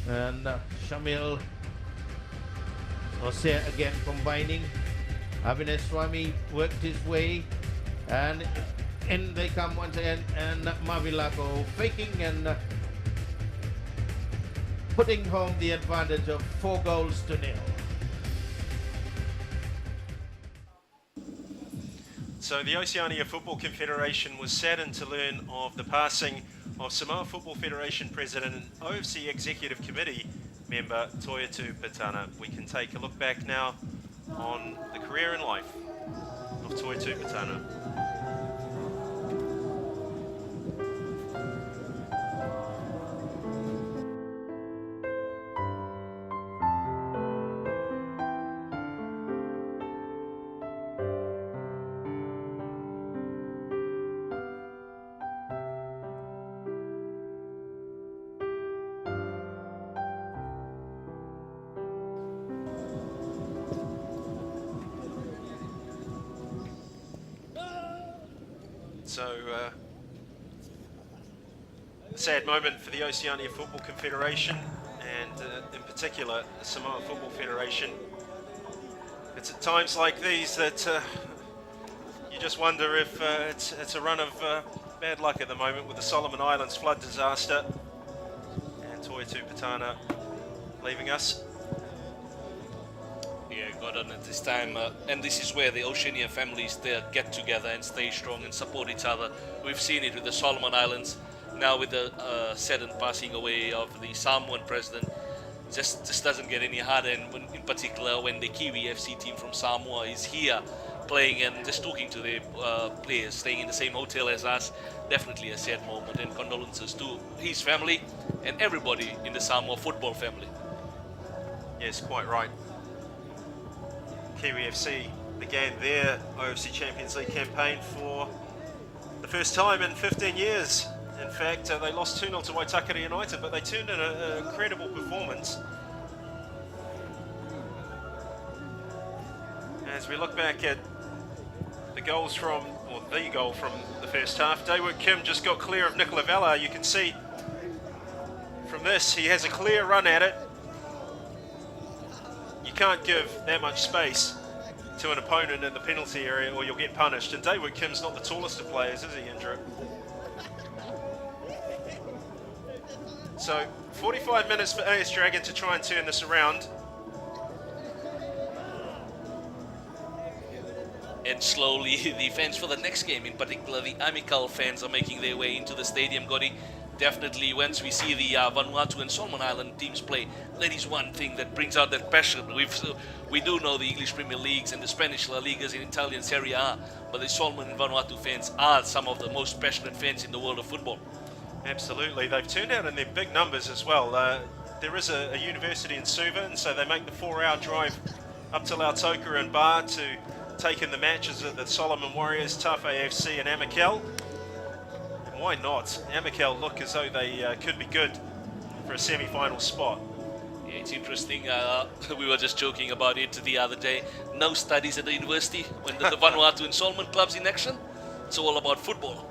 And Shamil, Osea again combining. Avinash Swami worked his way, and in they come once again, and Mavilako faking and putting home the advantage of 4 goals to nil. So the Oceania Football Confederation was saddened to learn of the passing of Samoa Football Federation President and OFC Executive Committee member Toitu Patana. We can take a look back now on the career and life of Toitu Patana. So, a sad moment for the Oceania Football Confederation and in particular the Samoa Football Federation. It's at times like these that you just wonder if it's a run of bad luck at the moment with the Solomon Islands flood disaster and Toitu Patana leaving us. Yeah, got on at this time, and this is where the Oceania families they get together and stay strong and support each other. We've seen it with the Solomon Islands, now with the sudden passing away of the Samoan president. Just doesn't get any harder, and in particular when the Kiwi FC team from Samoa is here playing and just talking to the players, staying in the same hotel as us. Definitely a sad moment, and condolences to his family and everybody in the Samoa football family. Yes, quite right. Kiwi FC began their OFC Champions League campaign for the first time in 15 years. In fact, they lost 2-0 to Waitakere United, but they turned in an incredible performance. As we look back at the goals from, or the goal from the first half, Daewoo Kim just got clear of Nicola Vella. You can see from this, he has a clear run at it. You can't give that much space to an opponent in the penalty area or you'll get punished. And Daewoo Kim's not the tallest of players, is he, Andrew? So 45 minutes for AS Dragon to try and turn this around. And slowly the fans for the next game, in particular the Amical fans, are making their way into the stadium, Gotti. Definitely once we see the Vanuatu and Solomon Island teams play, that is one thing that brings out that passion. We do know the English Premier Leagues and the Spanish La Ligas and Italian Serie A, but the Solomon and Vanuatu fans are some of the most passionate fans in the world of football. Absolutely, they've turned out in their big numbers as well. There is a university in Suva, and so they make the 4-hour drive up to Lautoka and Bar to take in the matches of the Solomon Warriors, Tawhea FC and Amical. why not? Amakel look as though they could be good for a semi-final spot. Yeah, it's interesting. We were just joking about it the other day. No studies at the university when the Vanuatu Installment Club's in action. It's all about football.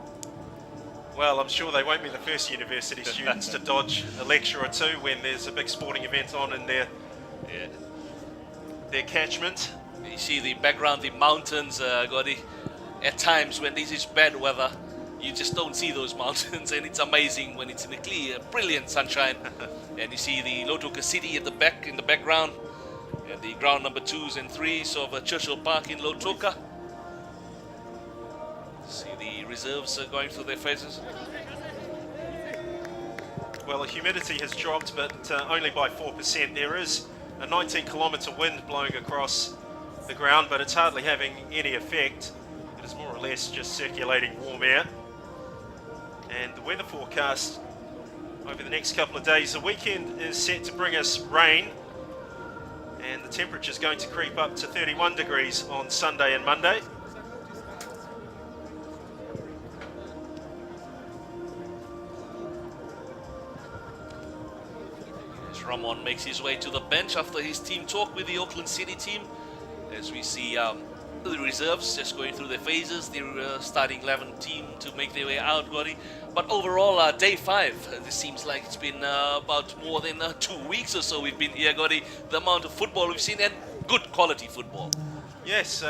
Well, I'm sure they won't be the first university students to dodge a lecture or two when there's a big sporting event on in their catchment. You see the background, the mountains, Gotti. At times when this is bad weather, you just don't see those mountains, and it's amazing when it's in the clear, brilliant sunshine. And you see the Lautoka City at the back, in the background, and the ground number 2s and 3s of Churchill Park in Lautoka. See the reserves going through their phases. Well, the humidity has dropped, but only by 4%. There is a 19-kilometre wind blowing across the ground, but it's hardly having any effect. It is more or less just circulating warm air. And the weather forecast over the next couple of days, the weekend is set to bring us rain, and the temperature is going to creep up to 31 degrees on Sunday and Monday. Ramon makes his way to the bench after his team talk with the Auckland City team. As we see the reserves just going through their phases, the starting 11 team to make their way out, Gotti. But overall, day 5, this seems like it's been about more than 2 weeks or so we've been here, Gotti. The amount of football we've seen, and good quality football. Yes,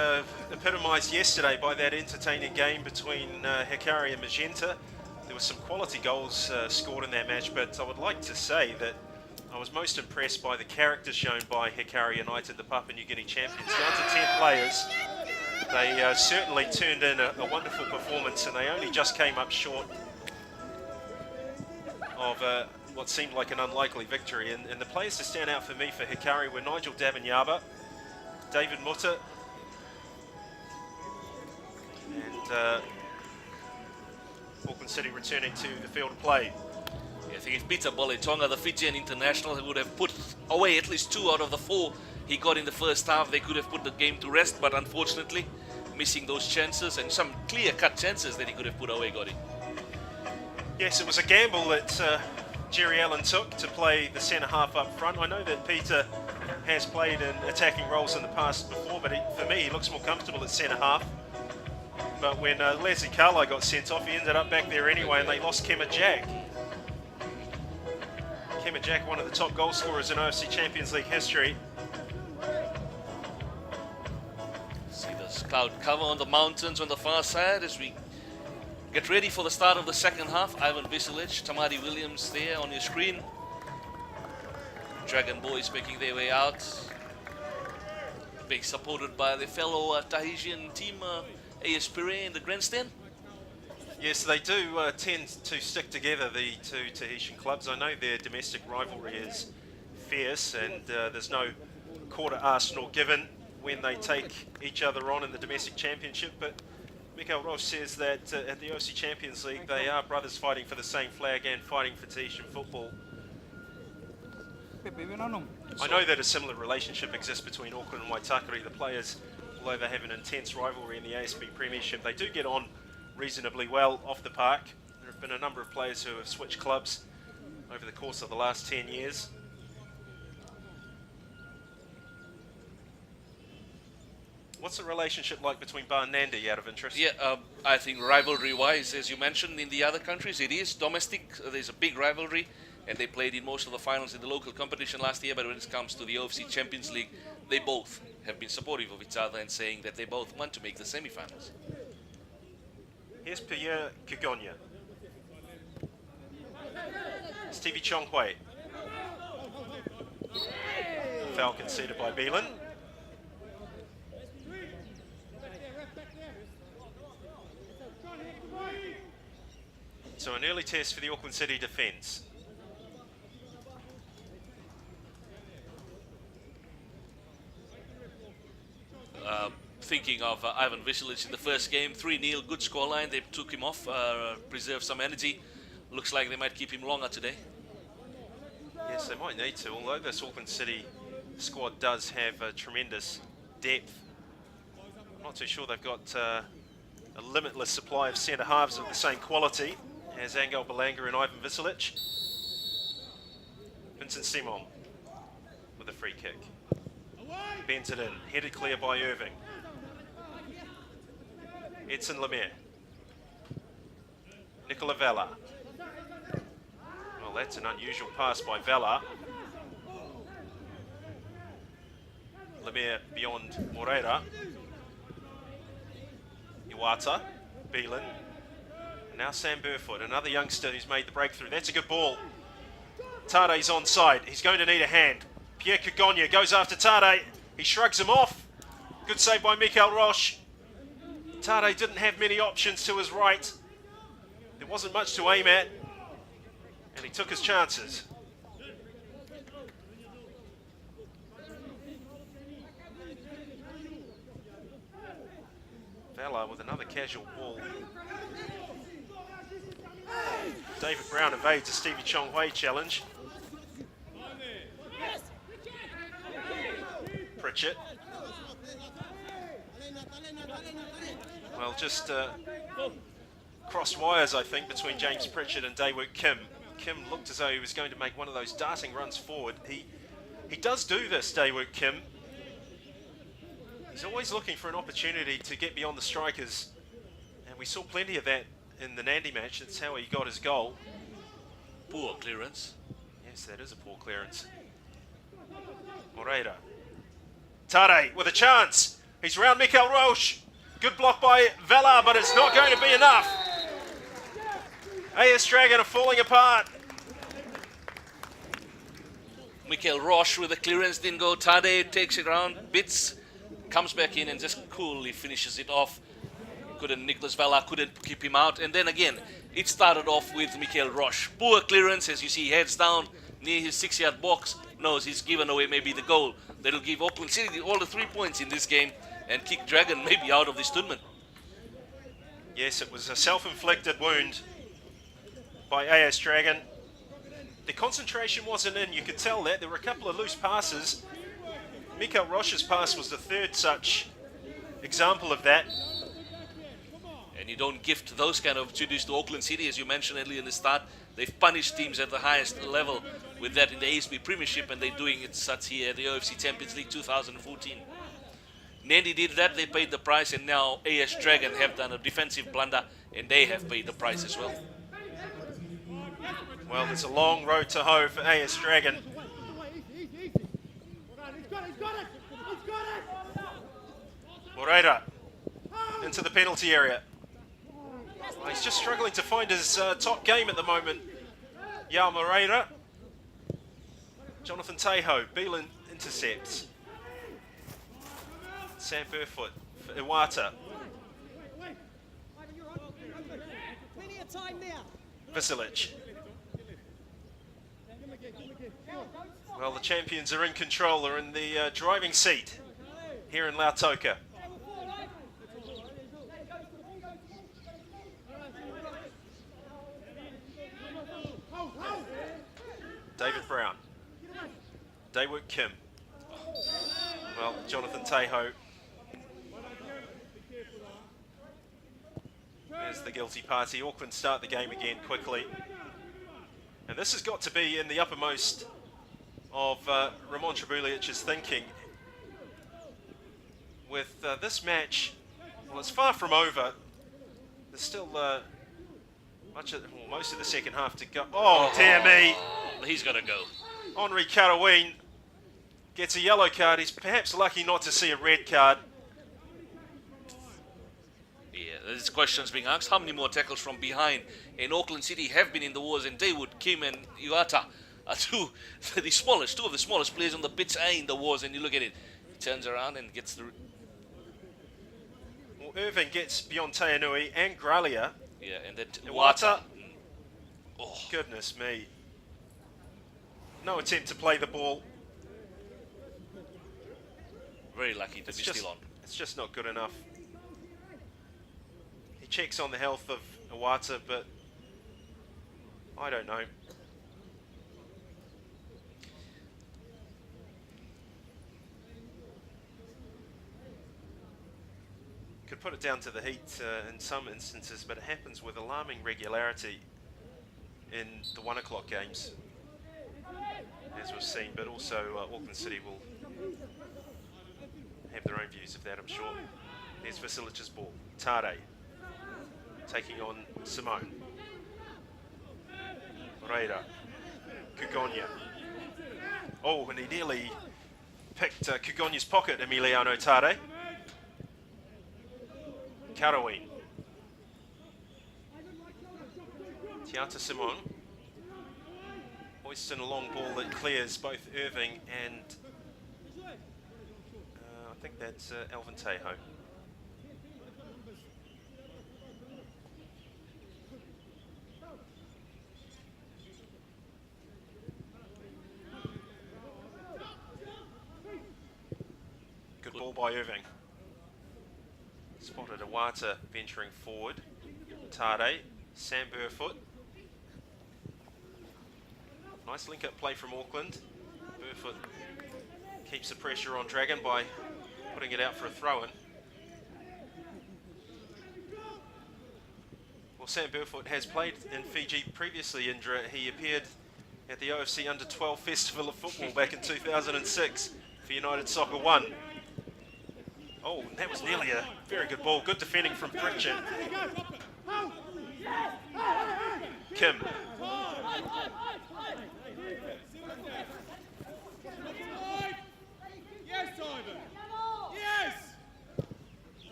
epitomised yesterday by that entertaining game between Hikari and Magenta. There were some quality goals scored in that match, but I would like to say that I was most impressed by the character shown by Hikari United, the Papua New Guinea champions. Down to 10 players, they certainly turned in a wonderful performance, and they only just came up short of what seemed like an unlikely victory. And the players to stand out for me for Hikari were Nigel Davanyaba, David Mutta, and Auckland City returning to the field of play. I think if Peter Boletonga, the Fijian international, would have put away at least 2 out of the 4 he got in the first half, they could have put the game to rest, but unfortunately missing those chances, and some clear-cut chances that he could have put away, Gotti. Yes, it was a gamble that Jerry Allen took to play the centre-half up front. I know that Peter has played in attacking roles in the past before, but for me he looks more comfortable at centre-half. But when Leslie Carli got sent off, he ended up back there anyway, and they lost Kema Jack. Kema Jack, one of the top goal scorers in OFC Champions League history. See this cloud cover on the mountains on the far side as we get ready for the start of the second half. Ivan Visilic, Tamari Williams there on your screen. Dragon Boys making their way out. Being supported by the fellow Tahitian team, AS Pire in the grandstand. Yes, they do tend to stick together, the 2 Tahitian clubs. I know their domestic rivalry is fierce, and there's no quarter asked nor given when they take each other on in the domestic championship. But Mikael Roche says that at the OFC Champions League, they are brothers fighting for the same flag and fighting for Tahitian football. I know that a similar relationship exists between Auckland and Waitakere. The players, although they have an intense rivalry in the ASB Premiership, they do get on reasonably well off the park. There have been a number of players who have switched clubs over the course of the last 10 years. What's the relationship like between Ba and Nandi, out of interest? Yeah, I think rivalry-wise, as you mentioned, in the other countries, it is domestic. There's a big rivalry, and they played in most of the finals in the local competition last year, but when it comes to the OFC Champions League, they both have been supportive of each other and saying that they both want to make the semi-finals. Here's Pierre Kigonia. Stevie Chong Hui. Foul conceded by Beelan. So an early test for the Auckland City defence. Thinking of Ivan Visilic in the first game, 3-0, good scoreline. They took him off, preserved some energy. Looks like they might keep him longer today. Yes, they might need to, although this Auckland City squad does have tremendous depth. I'm not too sure they've got a limitless supply of centre halves of the same quality, as Angel Belanga and Ivan Visilic. Vincent Simon with a free kick. Bends it in, headed clear by Irving. Edson Lemaire. Nicola Vella. Well, that's an unusual pass by Vella. Lemaire beyond Moreira. Iwata. Beelan. And now Sam Burfoot, another youngster who's made the breakthrough. That's a good ball. Tade's onside. He's going to need a hand. Pierre Cagonia goes after Tade. He shrugs him off. Good save by Mikel Roche. Tade didn't have many options to his right. There wasn't much to aim at. And he took his chances. Vella with another casual ball. David Brown evades a Stevie Chong Hui challenge. Pritchett. Well, just crossed wires, I think, between James Pritchett and Daewook Kim. Kim looked as though he was going to make one of those darting runs forward. He does do this, Daewook Kim. He's always looking for an opportunity to get beyond the strikers. And we saw plenty of that in the Nandi match. That's how he got his goal. Poor clearance. Yes, that is a poor clearance. Moreira. Tade with a chance. He's round Mikel Roche. Good block by Vella, but it's not going to be enough. AS Dragon are falling apart. Mikel Roche with the clearance, didn't go. Tade takes it around, bits, comes back in and just coolly finishes it off. Nicholas Vella couldn't keep him out. And then again, it started off with Mikel Roche. Poor clearance, as you see, heads down near his 6-yard box. Knows he's given away maybe the goal that'll give Auckland City all the 3 points in this game and kick Dragon maybe out of this tournament. Yes, it was a self-inflicted wound by AS Dragon. The concentration wasn't in, you could tell that. There were a couple of loose passes. Mikel Roche's pass was the third such example of that. And you don't gift those kind of opportunities to Auckland City, as you mentioned earlier in the start. They've punished teams at the highest level with that in the ASB Premiership, and they're doing it such here at the OFC Champions League 2014. Nandi did that, they paid the price, and now AS Dragon have done a defensive blunder, and they have paid the price as well. Well, there's a long road to hoe for AS Dragon. Moreira into the penalty area. Well, he's just struggling to find his top game at the moment. Yao Moreira. Jonathan Teho. Beelan intercepts. Sam Burfoot for Iwata. Visilic. Well, the champions are in control. They're in the driving seat here in Lautoka. David Brown. Daewook Kim. Well, Jonathan Teho. There's the guilty party. Auckland start the game again quickly. And this has got to be in the uppermost of Ramon Trebulich's thinking. With this match, well, it's far from over. There's still most of the second half to go. Oh, dear me. He's got to go. Henri Karaween gets a yellow card. He's perhaps lucky not to see a red card. Yeah, there's questions being asked. How many more tackles from behind? And Auckland City have been in the wars, and Daewook Kim and Iwata are two of the smallest players on the pitch are in the wars. And you look at it, he turns around and gets the. Well, Irving gets beyond Teanui and Gralia. Yeah, and then Iwata. Oh, goodness me. No attempt to play the ball. Very lucky to be still on. It's just not good enough. He checks on the health of Iwata, but I don't know. Could put it down to the heat in some instances, but it happens with alarming regularity. in the 1 o'clock games, as we've seen, but also Auckland City will have their own views of that, I'm sure. There's Vasilic's ball. Tade taking on Simone. Moreira. Kugonia. Oh, and he nearly picked Kugonia's pocket, Emiliano Tade. Karawin. Tiata Simone. Hoists in a long ball that clears both Irving and I think that's Alvin Teho. Good ball by Irving. Spotted Awata venturing forward. Tade, Sam Burfoot. Nice link-up play from Auckland. Burfoot keeps the pressure on Dragon by putting it out for a throw-in. Well, Sam Burfoot has played in Fiji previously. He appeared at the OFC Under-12 Festival of Football back in 2006 for United Soccer 1. Oh, that was nearly a very good ball. Good defending from Pritchard. Kim.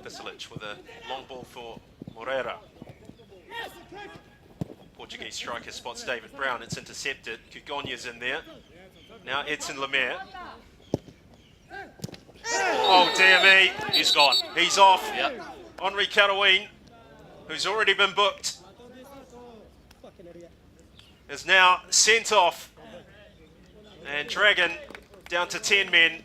Vasilic with a long ball for Moreira. Portuguese striker spots David Brown. It's intercepted. Kugonia's in there. Now Edson Lemaire. Oh dear me. He's gone. He's off. Yep. Henri Karawin, who's already been booked, is now sent off. And Dragon down to 10 men.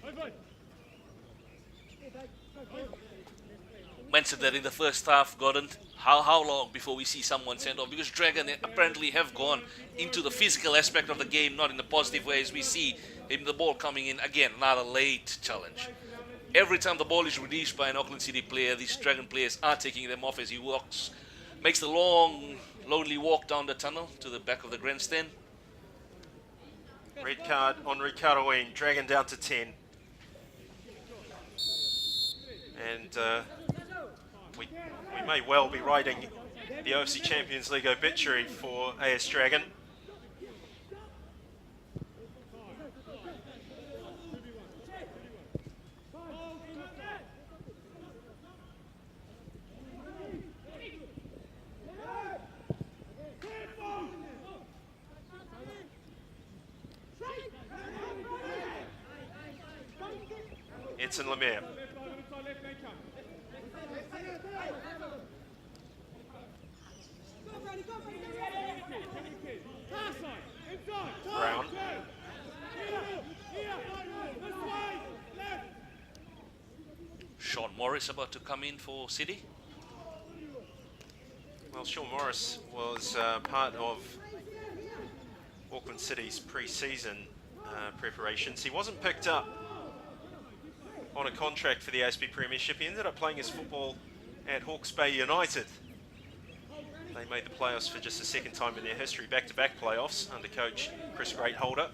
Mentioned that in the first half, Gordon. How long before we see someone sent off? Because Dragon apparently have gone into the physical aspect of the game, not in the positive way as we see him, the ball coming in. Again, another late challenge. Every time the ball is released by an Auckland City player, these Dragon players are taking them off as he walks. Makes the long, lonely walk down the tunnel to the back of the grandstand. Red card, Henri Karawin, Dragon down to 10. And we may well be writing the OFC Champions League obituary for AS Dragon. Edson Lemaire. Brown. Sean Morris about to come in for City. Well, Sean Morris was part of Auckland City's pre-season preparations. He wasn't picked up on a contract for the ASB Premiership. He ended up playing his football at Hawke's Bay United. They made the playoffs for just the second time in their history, back-to-back playoffs under coach Chris Greatholder.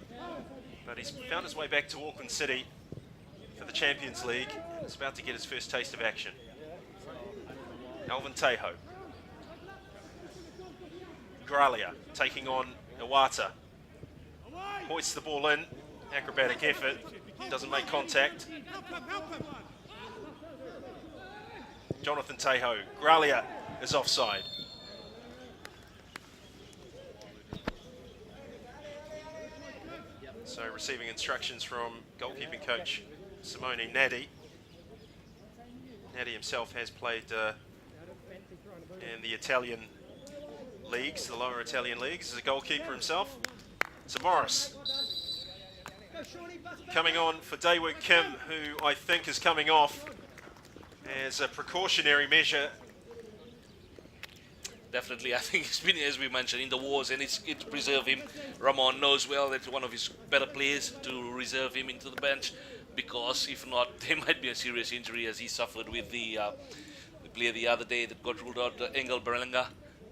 But he's found his way back to Auckland City for the Champions League and is about to get his first taste of action. Alvin Teho. Gralia taking on Iwata. Hoists the ball in, acrobatic effort, doesn't make contact. Jonathan Teho. Gralia is offside. So receiving instructions from goalkeeping coach Simone Nadi. Nadi himself has played in the Italian leagues, the lower Italian leagues, as a goalkeeper himself. So Morris coming on for Daewoo Kim, who I think is coming off as a precautionary measure. Definitely, I think it's been, as we mentioned, in the wars, and it's preserved him. Ramon knows well that one of his better players to reserve him into the bench, because if not, there might be a serious injury as he suffered with the player the other day that got ruled out, Engel Berenga.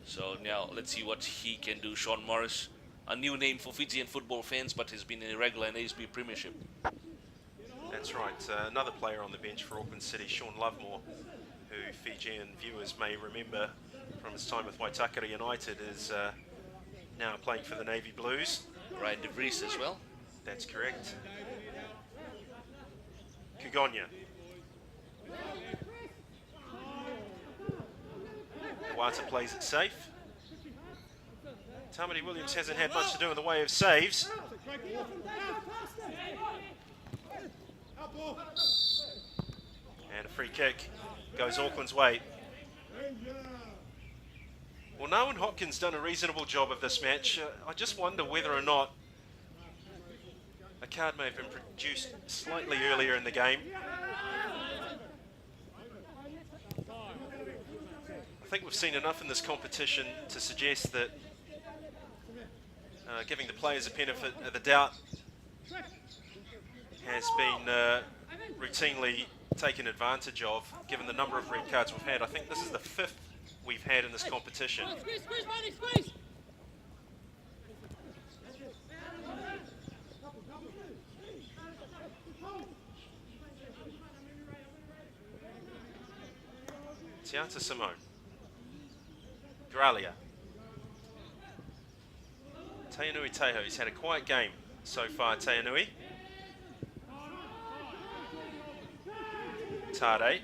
So now let's see what he can do. Sean Morris, a new name for Fijian football fans, but has been a regular in ASB Premiership. That's right. Another player on the bench for Auckland City, Sean Lovemore, who Fijian viewers may remember from his time with Waitakere United, is now playing for the Navy Blues. Ryan De Vries as well. That's correct. Kugonya. Wata plays it safe. Tamati Williams hasn't had much to do in the way of saves. And a free kick goes Auckland's way. Well, Nolan Hopkins done a reasonable job of this match. I just wonder whether or not a card may have been produced slightly earlier in the game. I think we've seen enough in this competition to suggest that giving the players a benefit of the doubt has been routinely taken advantage of, given the number of red cards we've had. I think this is the 5th we've had in this competition. Tiata Simone. Gralia. Tainui Teho, he's had a quiet game so far, Tainui. Tade.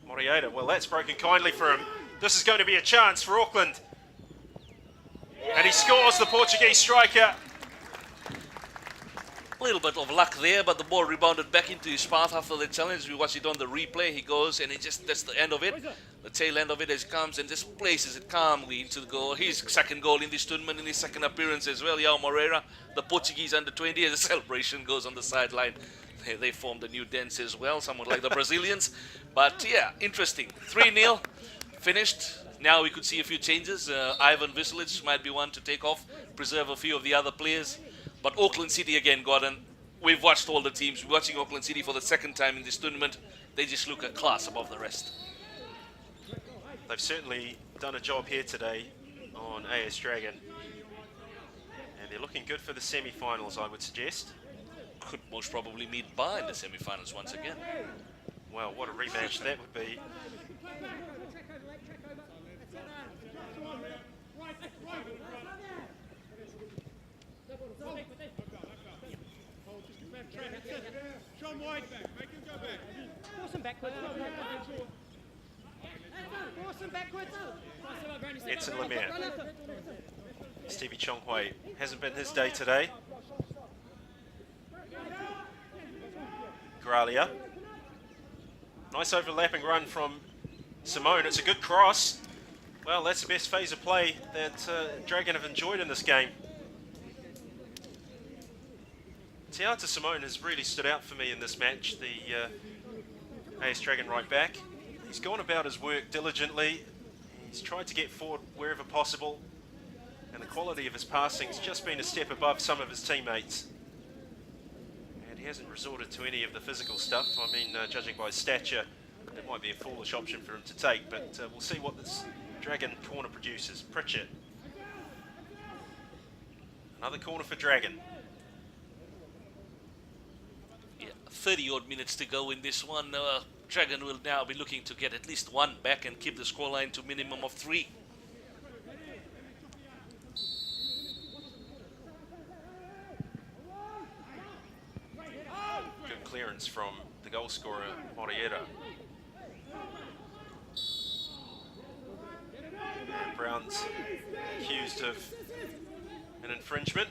Morieta, well that's broken kindly for him. This is going to be a chance for Auckland. And he scores, the Portuguese striker. A little bit of luck there, but the ball rebounded back into his path after the challenge. We watch it on the replay. He goes and that's the end of it. The tail end of it as it comes and just places it calmly into the goal. His second goal in this tournament, in his second appearance as well. Yao Moreira, the Portuguese under-20, as the celebration goes on the sideline. They formed a new dance as well, somewhat like the Brazilians. But yeah, interesting. 3-0, finished. Now we could see a few changes. Ivan Vislic might be one to take off, preserve a few of the other players. But Auckland City again, Gordon, we've watched all the teams. We're watching Auckland City for the second time in this tournament. They just look a class above the rest. They've certainly done a job here today on AS Dragon. And they're looking good for the semi-finals, I would suggest. Could most probably meet Bar in the semi-finals once again. Well, what a rematch that would be. Edson Lemaire. Stevie Chonghui hasn't been his day today. Gralia. Nice overlapping run from Simone. It's a good cross. Well, that's the best phase of play that Dragon have enjoyed in this game. Tiata Simone has really stood out for me in this match, the AS Dragon right back. He's gone about his work diligently. He's tried to get forward wherever possible. And the quality of his passing's just been a step above some of his teammates. And he hasn't resorted to any of the physical stuff. I mean, judging by his stature, it might be a foolish option for him to take, but we'll see what this Dragon corner produces. Pritchett. Another corner for Dragon. Yeah, 30-odd minutes to go in this one. Dragon will now be looking to get at least one back and keep the scoreline to minimum of 3. Good clearance from the goal scorer, Morieta. And Brown's accused of an infringement.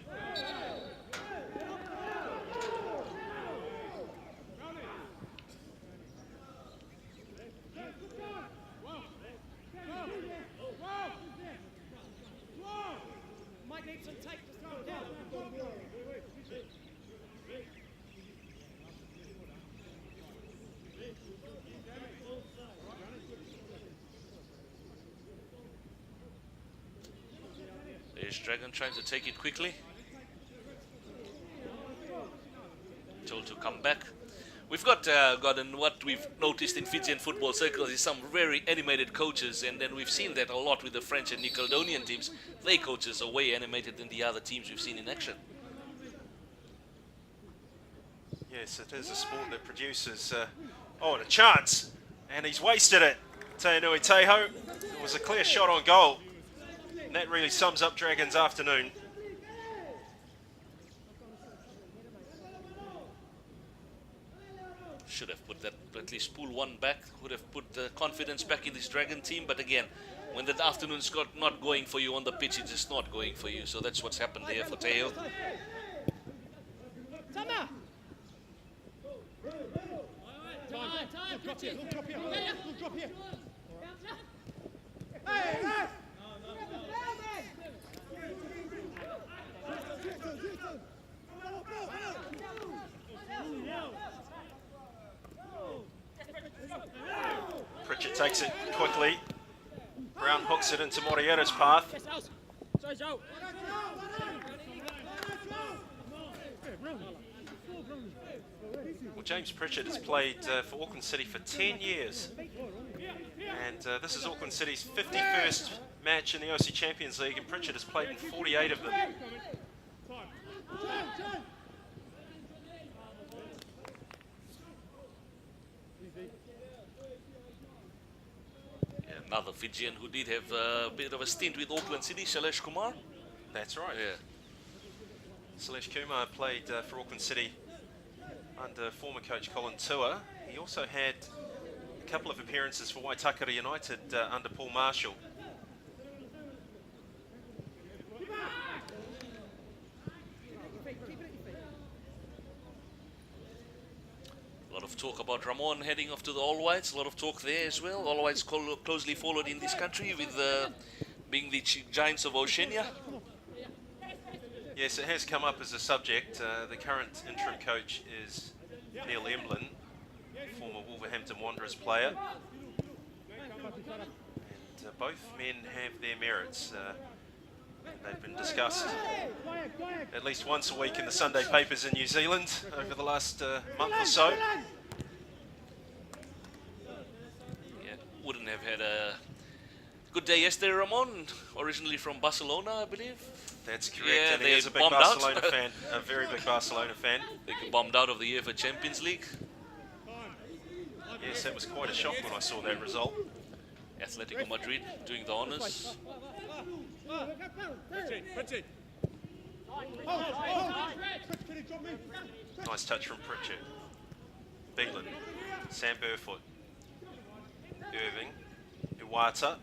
There's Dragon trying to take it quickly. Told to come back. We've We've got, Gordon, what we've noticed in Fijian football circles is some very animated coaches, and then we've seen that a lot with the French and New Caledonian teams. Their coaches are way animated than the other teams we've seen in action. Yes, it is a sport that produces... oh, and a chance! And he's wasted it. Tainui Teho. It was a clear shot on goal. And that really sums up Dragons' afternoon. Should have put that, at least pull one back, would have put the confidence back in this Dragon team. But again, when that afternoon's got not going for you on the pitch, it's just not going for you. So that's what's happened there for Teho. Pritchett takes it quickly. Brown hooks it into Moriera's path. Well, James Pritchett has played for Auckland City for 10 years. And this is Auckland City's 51st match in the OFC Champions League, and Pritchett has played in 48 of them. Another Fijian who did have a bit of a stint with Auckland City, Shailesh Kumar. That's right. Yeah. Shailesh Kumar played for Auckland City under former coach Colin Tua. He also had a couple of appearances for Waitakere United under Paul Marshall. A lot of talk about Ramon heading off to the All Whites. A lot of talk there as well. All Whites closely followed in this country with being the Giants of Oceania. Yes, it has come up as a subject. The current interim coach is Neil Emblin, former Wolverhampton Wanderers player. And both men have their merits. They've been discussed at least once a week in the Sunday papers in New Zealand over the last month or so. Yeah, wouldn't have had a good day yesterday, Ramon. Originally from Barcelona, I believe. That's correct, Yeah, and he they is a big bombed Barcelona out. fan, a very big Barcelona fan. They got bombed out of the UEFA Champions League. Yes, that was quite a shock when I saw that result. Atletico Madrid doing the honours. Nice touch from Pritchett. Beelan, Sam Burfoot, Irving, Iwata,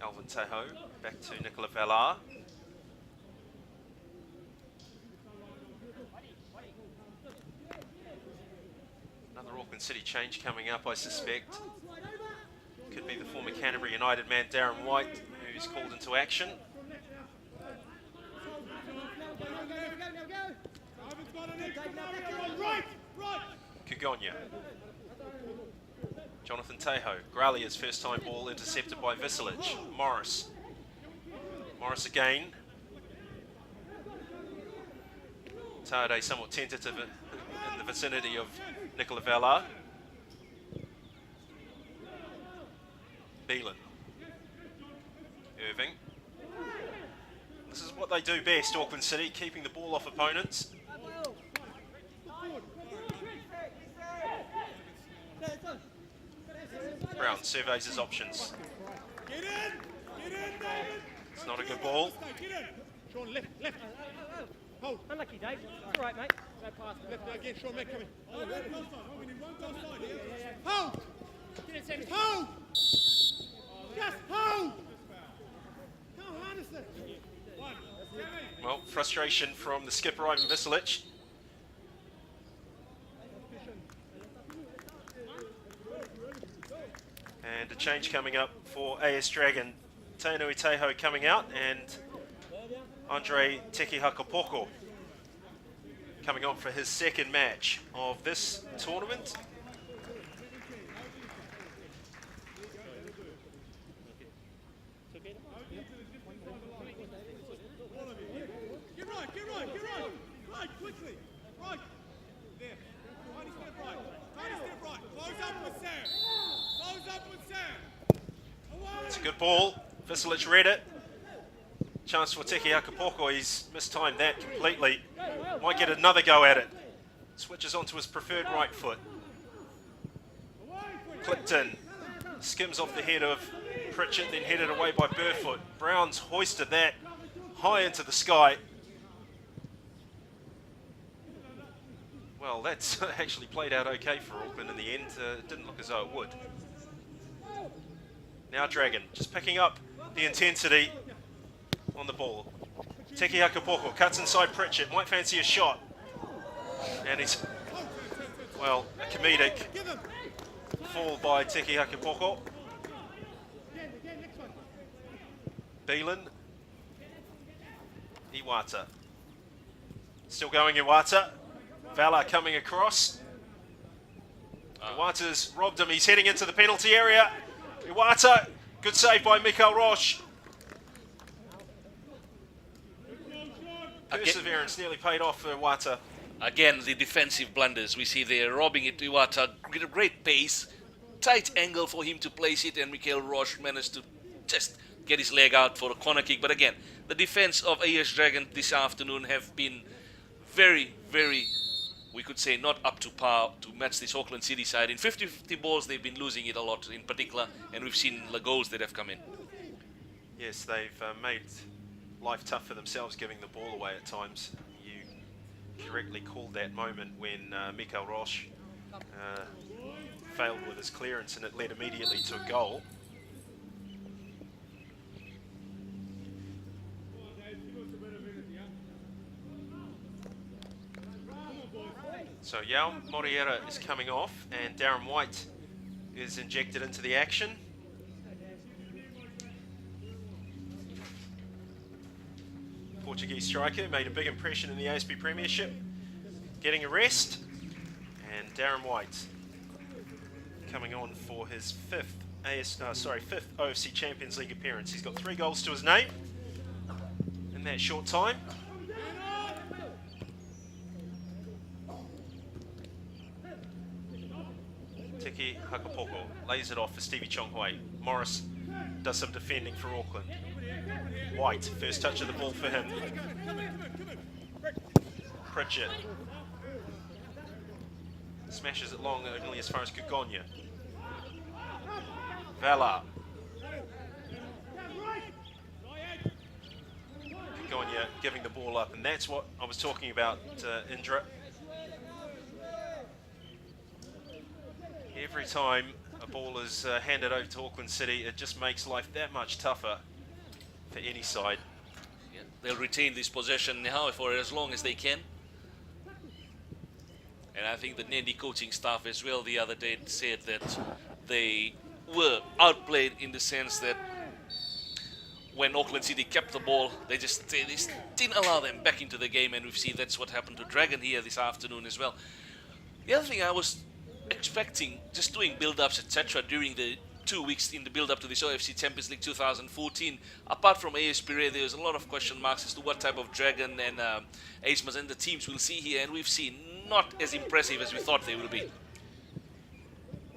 Alvin Teho, back to Nicola Valar. Another Auckland City change coming up, I suspect. Could be the former Canterbury United man Darren White, who's called into action. Kugonya. Jonathan Teho. Gralia's first time ball intercepted by Visilic. Morris. Morris again. Tade somewhat tentative in the vicinity of Nicola Valar. Beelan. Irving. This is what they do best, Auckland City, keeping the ball off opponents. Brown surveys his options. It's not a good ball. Unlucky, Dave. All right, mate. No pass. Left again, Sean Mack coming. Hold! Hold! Just hold! Come on, honestly. Well, frustration from the skipper, Ivan Visilic. And a change coming up for AS Dragon. Tainui Teho coming out and Andre Tekihakapoko coming on for his second match of this tournament. Get right, quickly. Right. It's a good ball. Visilic read it. Chance for Teki Akapoko. He's mistimed that completely. Might get another go at it. Switches onto his preferred right foot. Clipped in. Skims off the head of Pritchett, then headed away by Burfoot. Brown's hoisted that high into the sky. Well, that's actually played out okay for Auckland in the end. It didn't look as though it would. Now Dragon, just picking up the intensity on the ball. Teki Hakapoko cuts inside Pritchett, might fancy a shot. And he's, well, a comedic fall by Teki Hakapoko. Beelan. Iwata. Still going Iwata. Vala coming across. Iwata's robbed him. He's heading into the penalty area. Iwata. Good save by Mikael Roche. Perseverance nearly paid off for Iwata. Again, the defensive blunders. We see they're robbing it to Iwata. Great pace. Tight angle for him to place it, and Mikael Roche managed to just get his leg out for a corner kick. But again, the defense of AS Dragon this afternoon have been very, we could say, not up to par to match this Auckland City side. In 50-50 balls, they've been losing it a lot in particular, and we've seen the goals that have come in. Yes, they've made life tough for themselves, giving the ball away at times. You correctly called that moment when Mikael Roche failed with his clearance, and it led immediately to a goal. So Yao Moriera is coming off, and Darren White is injected into the action. Portuguese striker made a big impression in the ASB Premiership, getting a rest, and Darren White coming on for his fifth OFC Champions League appearance. He's got 3 goals to his name in that short time. Teki Hakapoko lays it off for Stevie Chonghui. Morris does some defending for Auckland. White, first touch of the ball for him. Pritchett smashes it long only as far as Kugonya. Vala. Kugonya giving the ball up, and that's what I was talking about, Indra. Every time a ball is handed over to Auckland City, it just makes life that much tougher for any side. Yeah, they'll retain this possession now for as long as they can. And I think the Nandi coaching staff as well the other day said that they were outplayed in the sense that when Auckland City kept the ball, they just didn't allow them back into the game, and we've seen that's what happened to Dragon here this afternoon as well. The other thing I was expecting, just doing build-ups, etc., during the 2 weeks in the build-up to this OFC Champions League 2014, apart from AS Pire, there was a lot of question marks as to what type of Dragon and ASMAs and the teams we'll see here, and we've seen not as impressive as we thought they will be.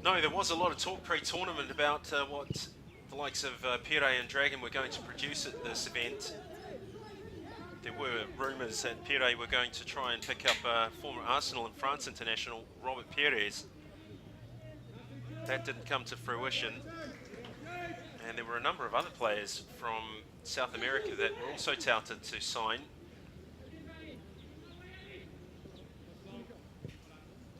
No, there was a lot of talk pre-tournament about what the likes of Pire and Dragon were going to produce at this event. There were rumours that Pire were going to try and pick up former Arsenal and France international Robert Pires. That didn't come to fruition, and there were a number of other players from South America that were also touted to sign.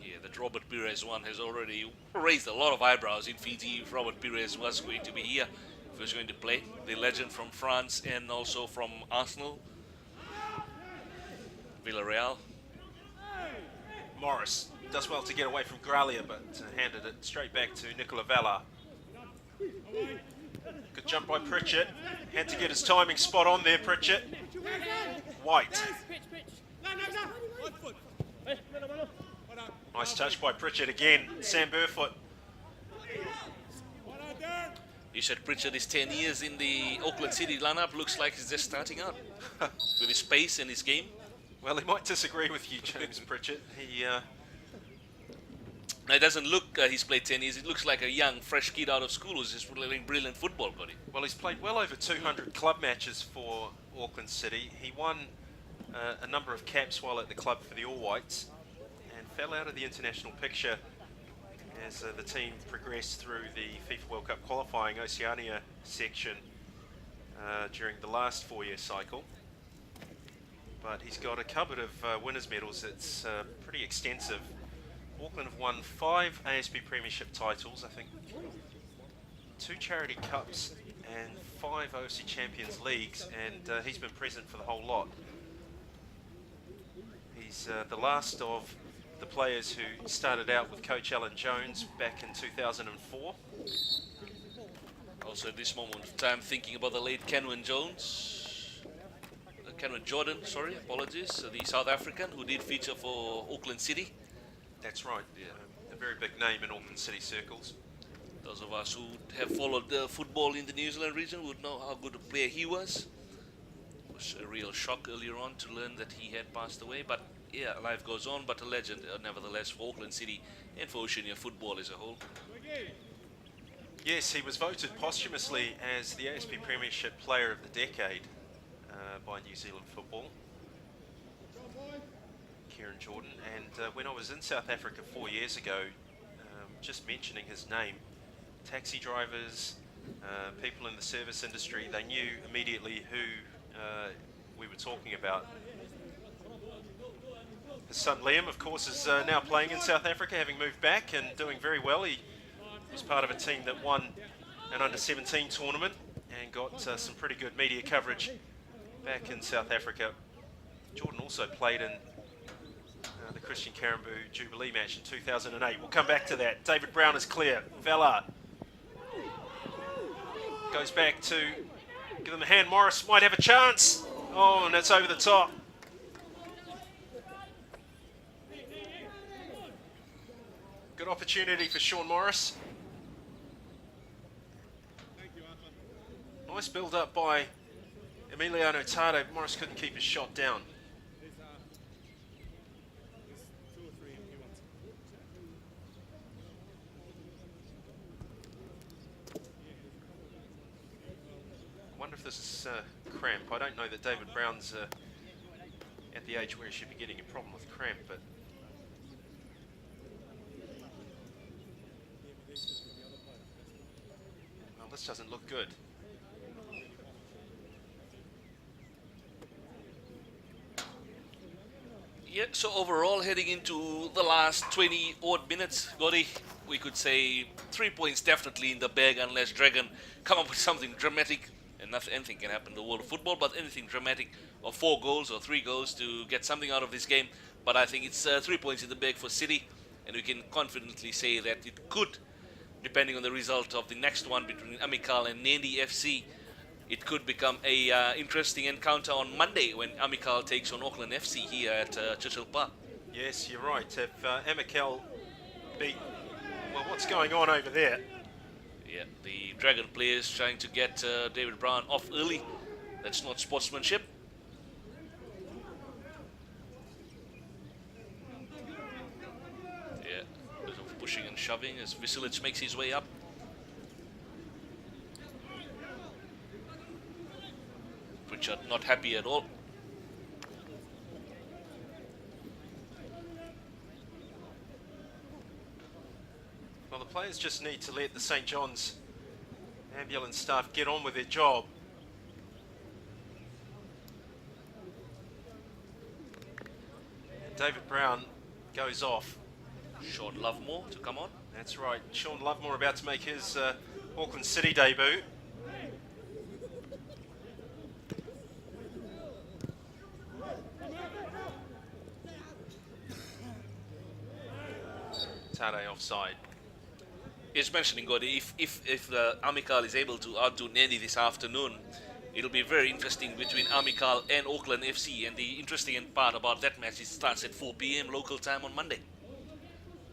Yeah, that Robert Pires one has already raised a lot of eyebrows in Fiji if Robert Pires was going to be here, if he was going to play. The legend from France and also from Arsenal, Villarreal. Morris does well to get away from Gralia, but handed it straight back to Nicola Vala. Good jump by Pritchett. Had to get his timing spot on there, Pritchett. White. Nice touch by Pritchett again. Sam Burfoot. You said Pritchett is 10 years in the Auckland City lineup. Looks like he's just starting out with his pace and his game. Well, he might disagree with you, James Pritchett. He It doesn't look he's played 10 years. It looks like a young, fresh kid out of school who's just playing brilliant football, Cody. Well, he's played well over 200 club matches for Auckland City. He won a number of caps while at the club for the All Whites and fell out of the international picture as the team progressed through the FIFA World Cup qualifying Oceania section during the last 4-year cycle. But he's got a cupboard of winners' medals that's pretty extensive. Auckland have won 5 ASB Premiership titles, I think 2 Charity Cups and 5 OFC Champions Leagues, and he's been present for the whole lot. He's the last of the players who started out with coach Alan Jones back in 2004. Also at this moment of time thinking about the late Kenwan Jordan, sorry, apologies, the South African who did feature for Auckland City. That's right, yeah. A very big name in Auckland City circles. Those of us who have followed football in the New Zealand region would know how good a player he was. It was a real shock earlier on to learn that he had passed away, but yeah, life goes on, but a legend nevertheless for Auckland City and for Oceania football as a whole. Yes, he was voted posthumously as the ASB Premiership Player of the Decade by New Zealand Football, Kieran Jordan. And when I was in South Africa 4 years ago, just mentioning his name, taxi drivers, people in the service industry, they knew immediately who we were talking about. His son Liam, of course, is now playing in South Africa, having moved back and doing very well. He was part of a team that won an under-17 tournament and got some pretty good media coverage back in South Africa. Jordan also played in the Christian Carambou Jubilee match in 2008. We'll come back to that. David Brown is clear. Vella goes back to give him a hand. Morris might have a chance. Oh, and it's over the top. Good opportunity for Sean Morris. Nice build up by Emiliano Tado. Morris couldn't keep his shot down. I wonder if this is cramp. I don't know that David Brown's at the age where he should be getting a problem with cramp, but well, this doesn't look good. Yeah, so overall, heading into the last 20 odd minutes, Gotti, we could say 3 points definitely in the bag unless Dragon come up with something dramatic. And anything can happen in the world of football, but anything dramatic, or 4 goals or 3 goals to get something out of this game. But I think it's 3 points in the bag for City, and we can confidently say that it could, depending on the result of the next one between Amical and Nandi FC, it could become a interesting encounter on Monday when Amical takes on Auckland FC here at Churchill Park. Yes, you're right. If Amical beat, well, what's going on over there? Yeah, the Dragon players trying to get David Brown off early. That's not sportsmanship. Yeah, a bit of pushing and shoving as Visilic makes his way up. Richard not happy at all. Well, the players just need to let the St. John's ambulance staff get on with their job. And David Brown goes off. Sean Lovemore to come on. That's right, Sean Lovemore about to make his Auckland City debut. Tade offside. He's mentioning, Gotti, if the Amical is able to outdo Nandi this afternoon, it'll be very interesting between Amical and Auckland FC. And the interesting part about that match is it starts at 4 p.m. local time on Monday.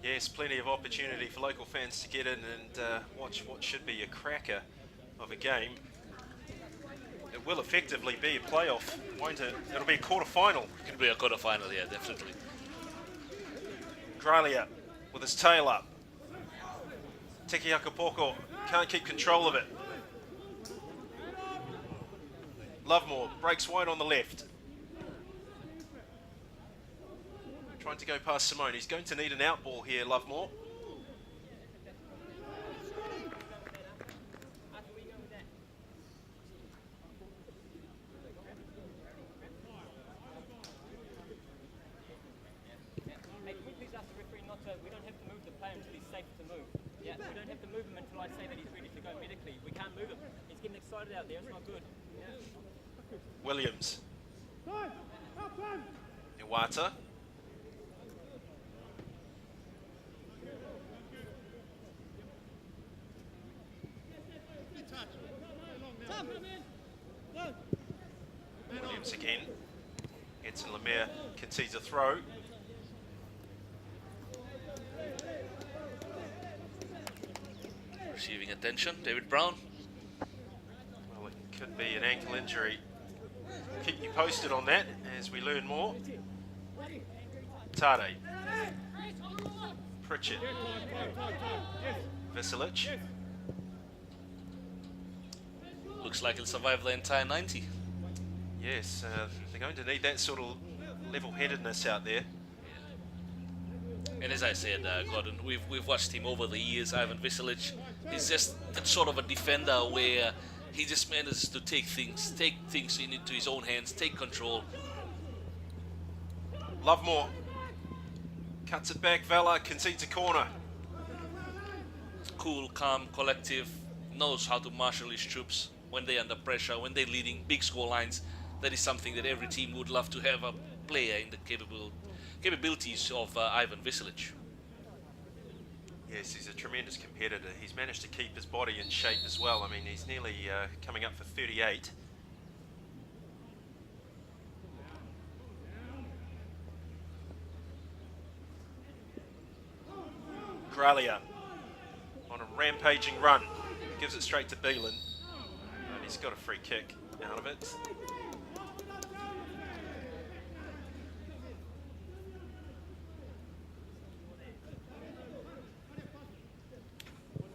Yes, plenty of opportunity for local fans to get in and watch what should be a cracker of a game. It will effectively be a playoff, won't it? It'll be a quarter-final. It could be a quarter-final, yeah, definitely. Graylia with his tail up. Tiki Akapoko can't keep control of it. Lovemore breaks wide on the left. Trying to go past Simone. He's going to need an out ball here, Lovemore. We don't have to move the player until he's safe to move. Yeah, we don't have to move him until I say that he's ready to go medically. We can't move him. He's getting excited out there. It's not good. Yeah. Williams. Iwata. Williams again. Edson Lemaire concedes a throw. Receiving attention, David Brown. Well, it could be an ankle injury. Keep you posted on that as we learn more. Tade. Pritchett. Veselic. Looks like he'll survive the entire 90. Yes, they're going to need that sort of level-headedness out there. And as I said, Gordon, we've watched him over the years. Ivan Veselic, he's just that sort of a defender where he just manages to take things into his own hands, take control. Lovemore cuts it back. Vela concedes a corner. Cool, calm, collective, knows how to marshal his troops when they're under pressure, when they're leading big score lines. That is something that every team would love to have a player in the capabilities of Ivan Veselic. Yes, he's a tremendous competitor. He's managed to keep his body in shape as well. I mean, he's nearly coming up for 38. Gralia on a rampaging run. Gives it straight to Beelan. And he's got a free kick out of it.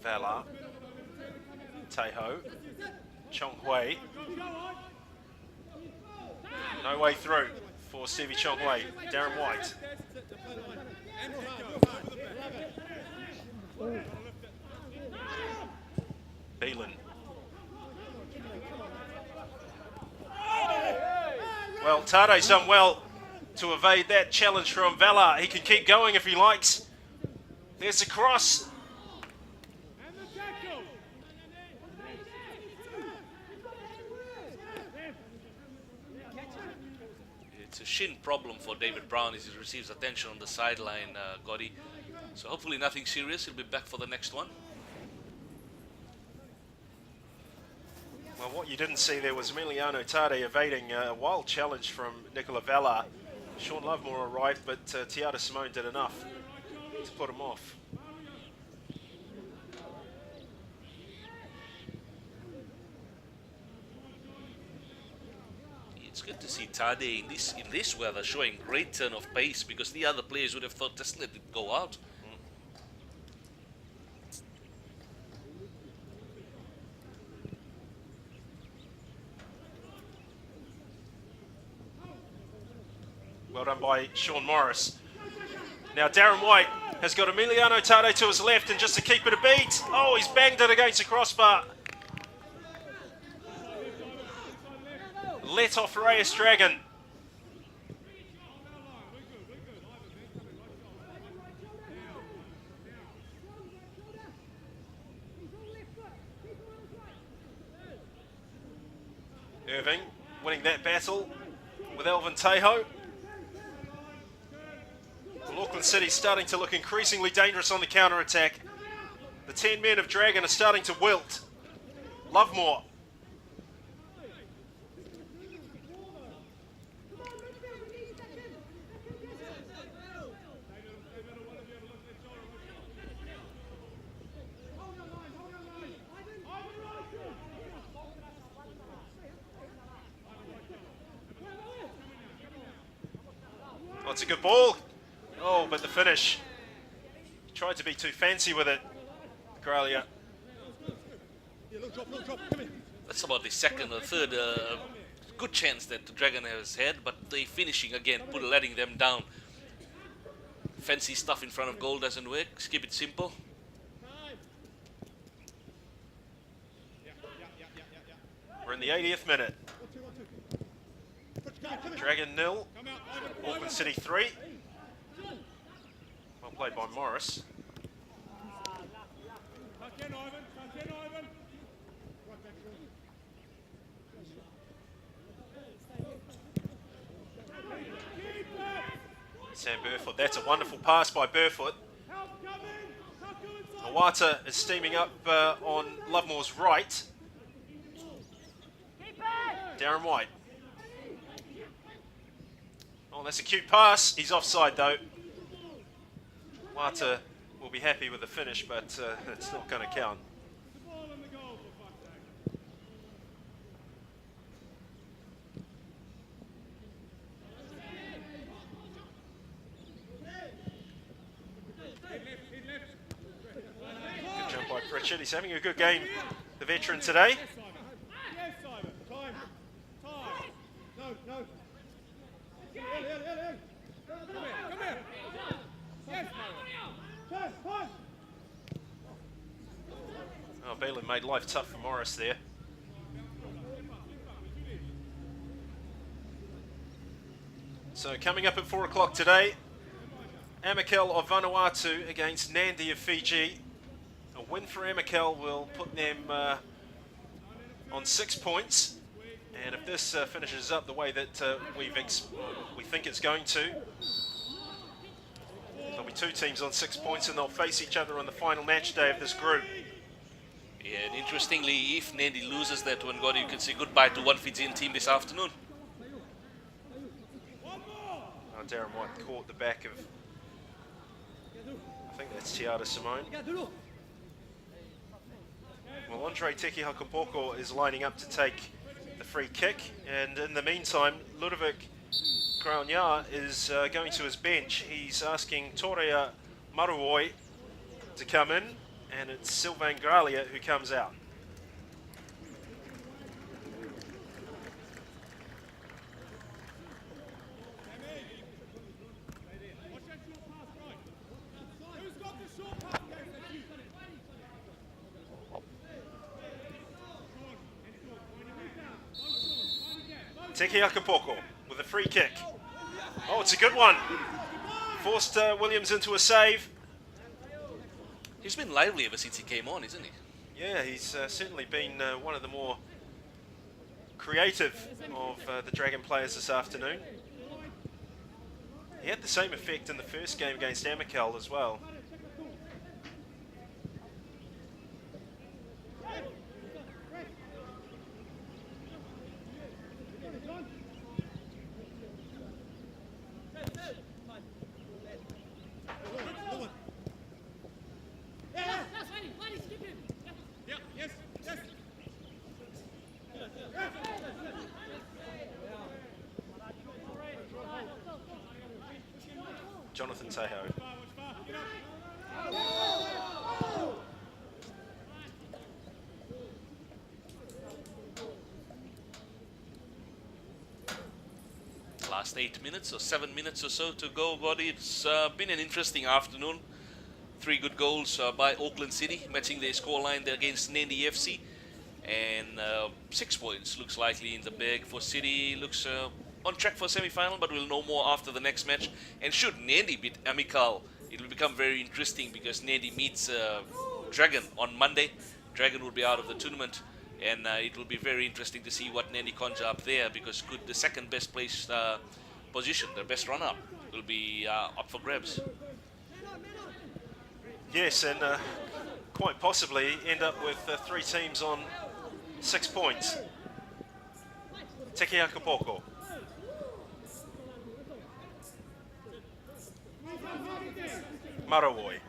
Vala, Teho, Chong Hui. No way through for Stevie Chong Hui. Darren White. Beelan. Well, Tade's done well to evade that challenge from Vala. He can keep going if he likes. There's a cross. It's a shin problem for David Brown as he receives attention on the sideline, Gotti. So hopefully nothing serious. He'll be back for the next one. Well, what you didn't see there was Emiliano Tade evading a wild challenge from Nicola Vella. Sean Lovemore arrived, but Tiara Simone did enough to put him off. It's good to see Tade in this weather showing great turn of pace, because the other players would have thought just let it go out. Well done by Sean Morris. Now Darren White has got Emiliano Tade to his left, and just to keep it a beat, oh, he's banged it against the crossbar. Let off Reyes Dragon. Irving winning that battle with Alvin Teho. Well, Auckland City starting to look increasingly dangerous on the counter-attack. The 10 men of Dragon are starting to wilt. Lovemore. Oh, it's a good ball. Oh, but the finish. tried to be too fancy with it, Gralia. Yeah, look, drop, come here. That's about the second or third good chance that the Dragon has had, but they finishing again, letting them down. Fancy stuff in front of goal doesn't work. Just keep it simple. We're in the 80th minute. Dragon 0, Auckland City 3. Well played by Morris. Sam Burfoot, that's a wonderful pass by Burfoot. Awata is steaming up on Lovemore's right. Darren White. Oh, that's a cute pass. He's offside though. Awata will be happy with the finish, but it's not going to count. Good jump by Pritchard. He's having a good game, the veteran today. Oh, Balin made life tough for Morris there. So coming up at 4 o'clock today, Amakel of Vanuatu against Nandi of Fiji. A win for Amakel will put them on 6 points. And if this finishes up the way that we think it's going to, there'll be 2 teams on 6 points and they'll face each other on the final match day of this group. Yeah, and interestingly, if Nandi loses that one, God, you can say goodbye to one Fijian team this afternoon. Oh, Darren White caught the back of, I think that's Tiara Simone. Well, Andre Teki Hakapoko is lining up to take the free kick, and in the meantime, Ludovic Graunia is going to his bench. He's asking Torea Maruoi to come in, and it's Sylvain Gralia who comes out. Teki Akapoko with a free kick. Oh, it's a good one. Forced Williams into a save. He's been lively ever since he came on, isn't he? Yeah, he's certainly been one of the more creative of the Dragon players this afternoon. He had the same effect in the first game against Amakel as well. Jonathan Teho. Last 8 minutes or 7 minutes or so to go, but it's been an interesting afternoon. 3 good goals by Auckland City, matching their scoreline there against Nandi FC. And 6 points looks likely in the bag for City. Looks on track for semi-final, but we'll know more after the next match. And should Nandi beat Amakel, it will become very interesting because Nandi meets Dragon on Monday. Dragon will be out of the tournament, and it will be very interesting to see what Nandi conjure up there, because could the second best place position, the best run-up, will be up for grabs. Yes, and quite possibly end up with 3 teams on 6 points. Teki Akapoko. Marawoi.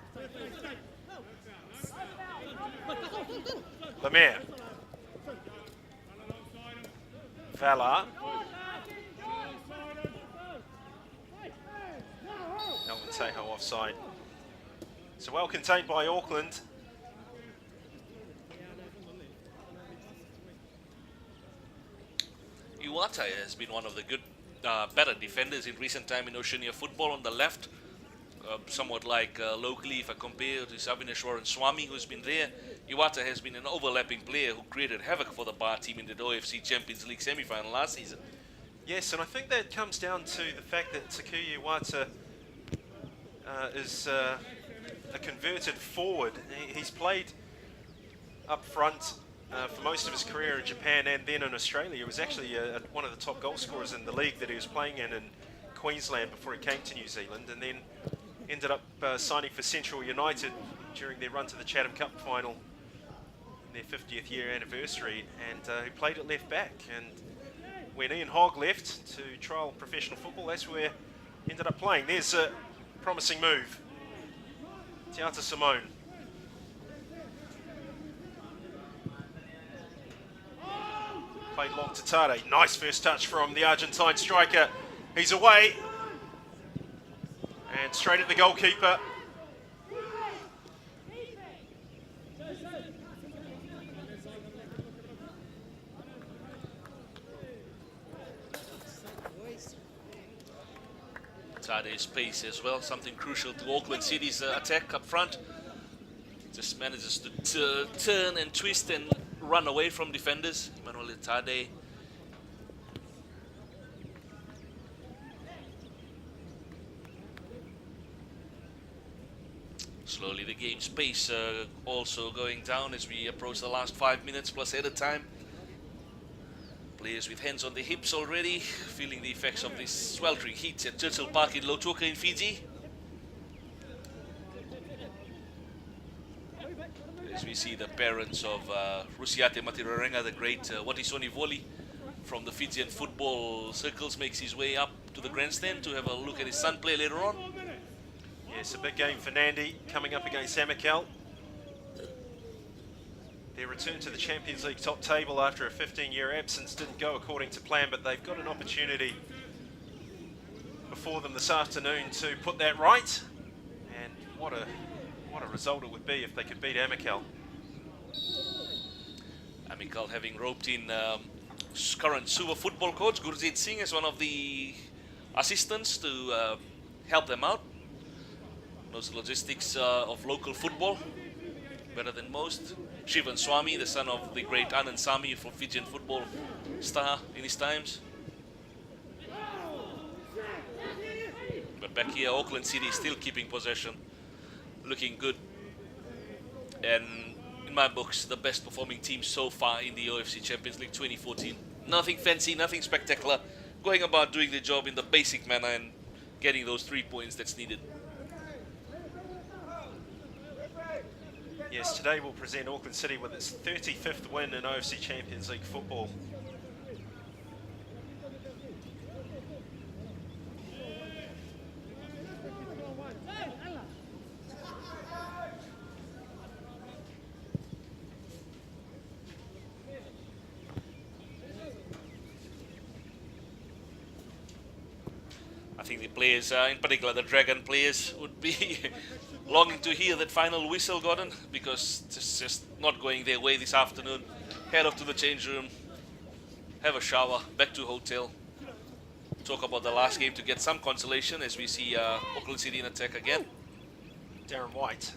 Lemaire. Vala. Melvin Teho offside. So well contained by Auckland. Iwata has been one of the good, better defenders in recent time in Oceania football on the left. Somewhat like locally, if I compare to Savineshwar and Swami, who's been there, Iwata has been an overlapping player who created havoc for the Bar team in the OFC Champions League semi-final last season. Yes, and I think that comes down to the fact that Takuya Iwata is a converted forward. He's played up front for most of his career in Japan and then in Australia. He was actually one of the top goal scorers in the league that he was playing in Queensland before he came to New Zealand, and then ended up signing for Central United during their run to the Chatham Cup final in their 50th year anniversary, and he played at left back. And when Ian Hogg left to trial professional football, that's where he ended up playing. There's a promising move. Tiata Simone. Played long to Tade. Nice first touch from the Argentine striker. He's away. And straight at the goalkeeper. Tade's pace as well, something crucial to Auckland City's attack up front. Just manages to turn and twist and run away from defenders. Manuel Tade. Slowly the game's pace also going down as we approach the last 5 minutes plus added time. Players with hands on the hips already, feeling the effects of this sweltering heat at Churchill Park in Lautoka in Fiji. As we see the parents of Rusiate Matirarenga, the great Watisoni Voli from the Fijian football circles, makes his way up to the grandstand to have a look at his son play later on. Yes, a big game for Nandi coming up against Amakel. Their return to the Champions League top table after a 15-year absence didn't go according to plan, but they've got an opportunity before them this afternoon to put that right. And what a result it would be if they could beat Amakel. Amakel having roped in current Suva football coach Gurjit Singh as one of the assistants to help them out. Knows the logistics of local football better than most. Shivan Swami, the son of the great Anand Sami from Fijian football star in his times. But back here, Auckland City still keeping possession, looking good. And in my books, the best performing team so far in the OFC Champions League 2014. Nothing fancy, nothing spectacular. Going about doing the job in the basic manner and getting those 3 points that's needed. Yes, today we'll present Auckland City with its 35th win in OFC Champions League football. I think the players, in particular the Dragon players, would be longing to hear that final whistle, Gordon, because it's just not going their way this afternoon. Head off to the change room, have a shower, back to hotel, talk about the last game to get some consolation as we see Auckland City in attack again. Darren White.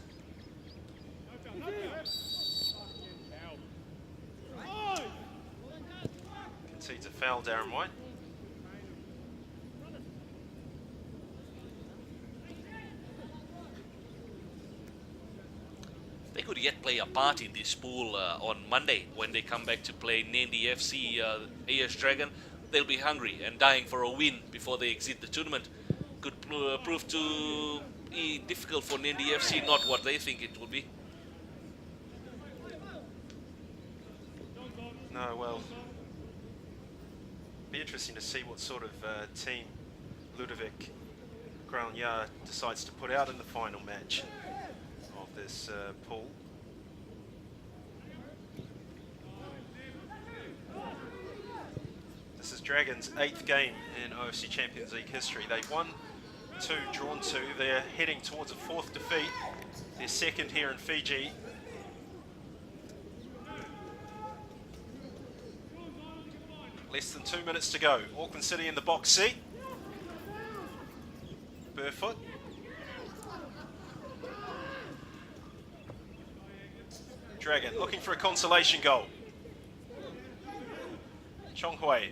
Concedes a foul, Darren White. They could yet play a part in this pool on Monday when they come back to play Nandi FC AS Dragon. They'll be hungry and dying for a win before they exit the tournament. Could prove to be difficult for Nandi FC, not what they think it will be. No, well, be interesting to see what sort of team Ludovic Granier decides to put out in the final match of this pool. This is Dragons' 8th game in OFC Champions League history. They've won 2 drawn to. They're heading towards a 4th defeat. Their 2nd here in Fiji. Less than 2 minutes to go. Auckland City in the box seat. Burfoot. Dragon looking for a consolation goal. Chong Hui.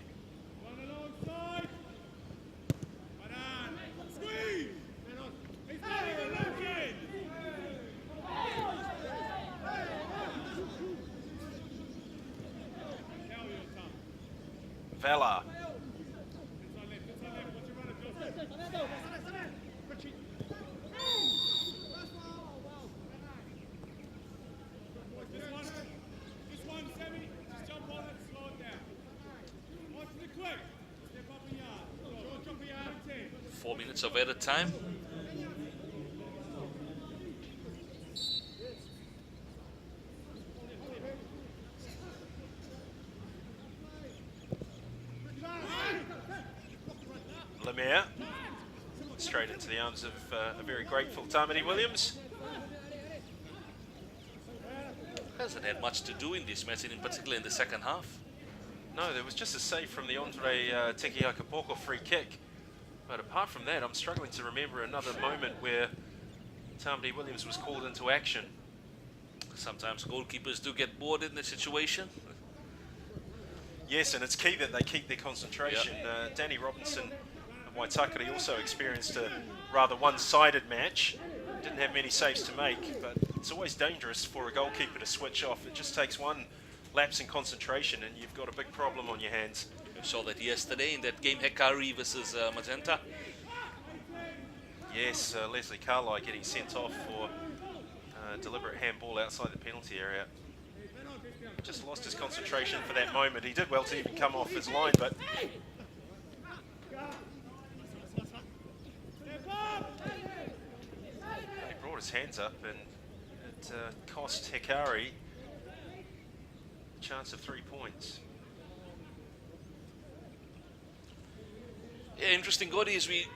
Vela. This one, Sammy, just jump on it, slow it down. Watch the quick. Step up a yard. Drop a yard, 10. 4 minutes of added time. Lemire. Straight into the arms of a very grateful Tamati Williams. Hasn't had much to do in this match, and in particular in the second half. No, there was just a save from the Andre Tekiakapoko free kick. But apart from that, I'm struggling to remember another moment where Tamati Williams was called into action. Sometimes goalkeepers do get bored in the situation. Yes, and it's key that they keep their concentration. Danny Robinson of Waitakere also experienced a rather one-sided match. Didn't have many saves to make, but it's always dangerous for a goalkeeper to switch off. It just takes one lapse in concentration and you've got a big problem on your hands. We saw that yesterday in that game, Hekari versus Magenta. Yes, Leslie Carlisle getting sent off for deliberate handball outside the penalty area. Just lost his concentration for that moment. He did well to even come off his line, but he brought his hands up and it cost Hekari a chance of 3 points. Yeah, interesting, Gordy, as we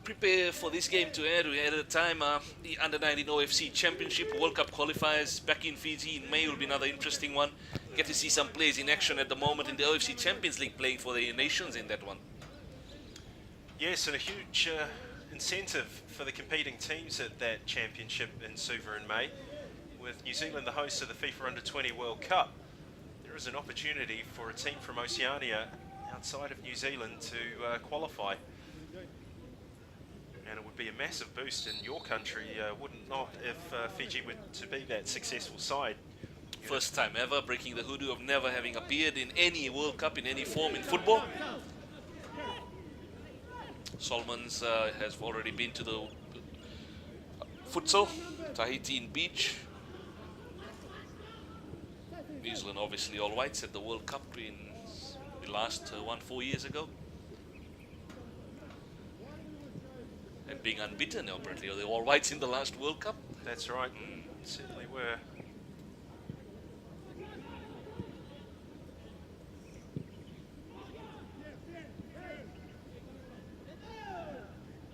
prepare for this game to add. We added a time, the Under-19 OFC Championship World Cup qualifiers back in Fiji in May will be another interesting one. Get to see some players in action at the moment in the OFC Champions League playing for their nations in that one. Yes, and a huge incentive for the competing teams at that championship in Suva in May. With New Zealand the host of the FIFA Under-20 World Cup, there is an opportunity for a team from Oceania outside of New Zealand to qualify. And it would be a massive boost in your country, would it not, if Fiji were to be that successful side. First time ever, breaking the hoodoo of never having appeared in any World Cup in any form in football. Solomons has already been to the futsal, Tahiti in beach. New Zealand obviously all whites at the World Cup in the last one 4 years ago. And being unbeaten apparently, or the all whites in the last World Cup. That's right, certainly were.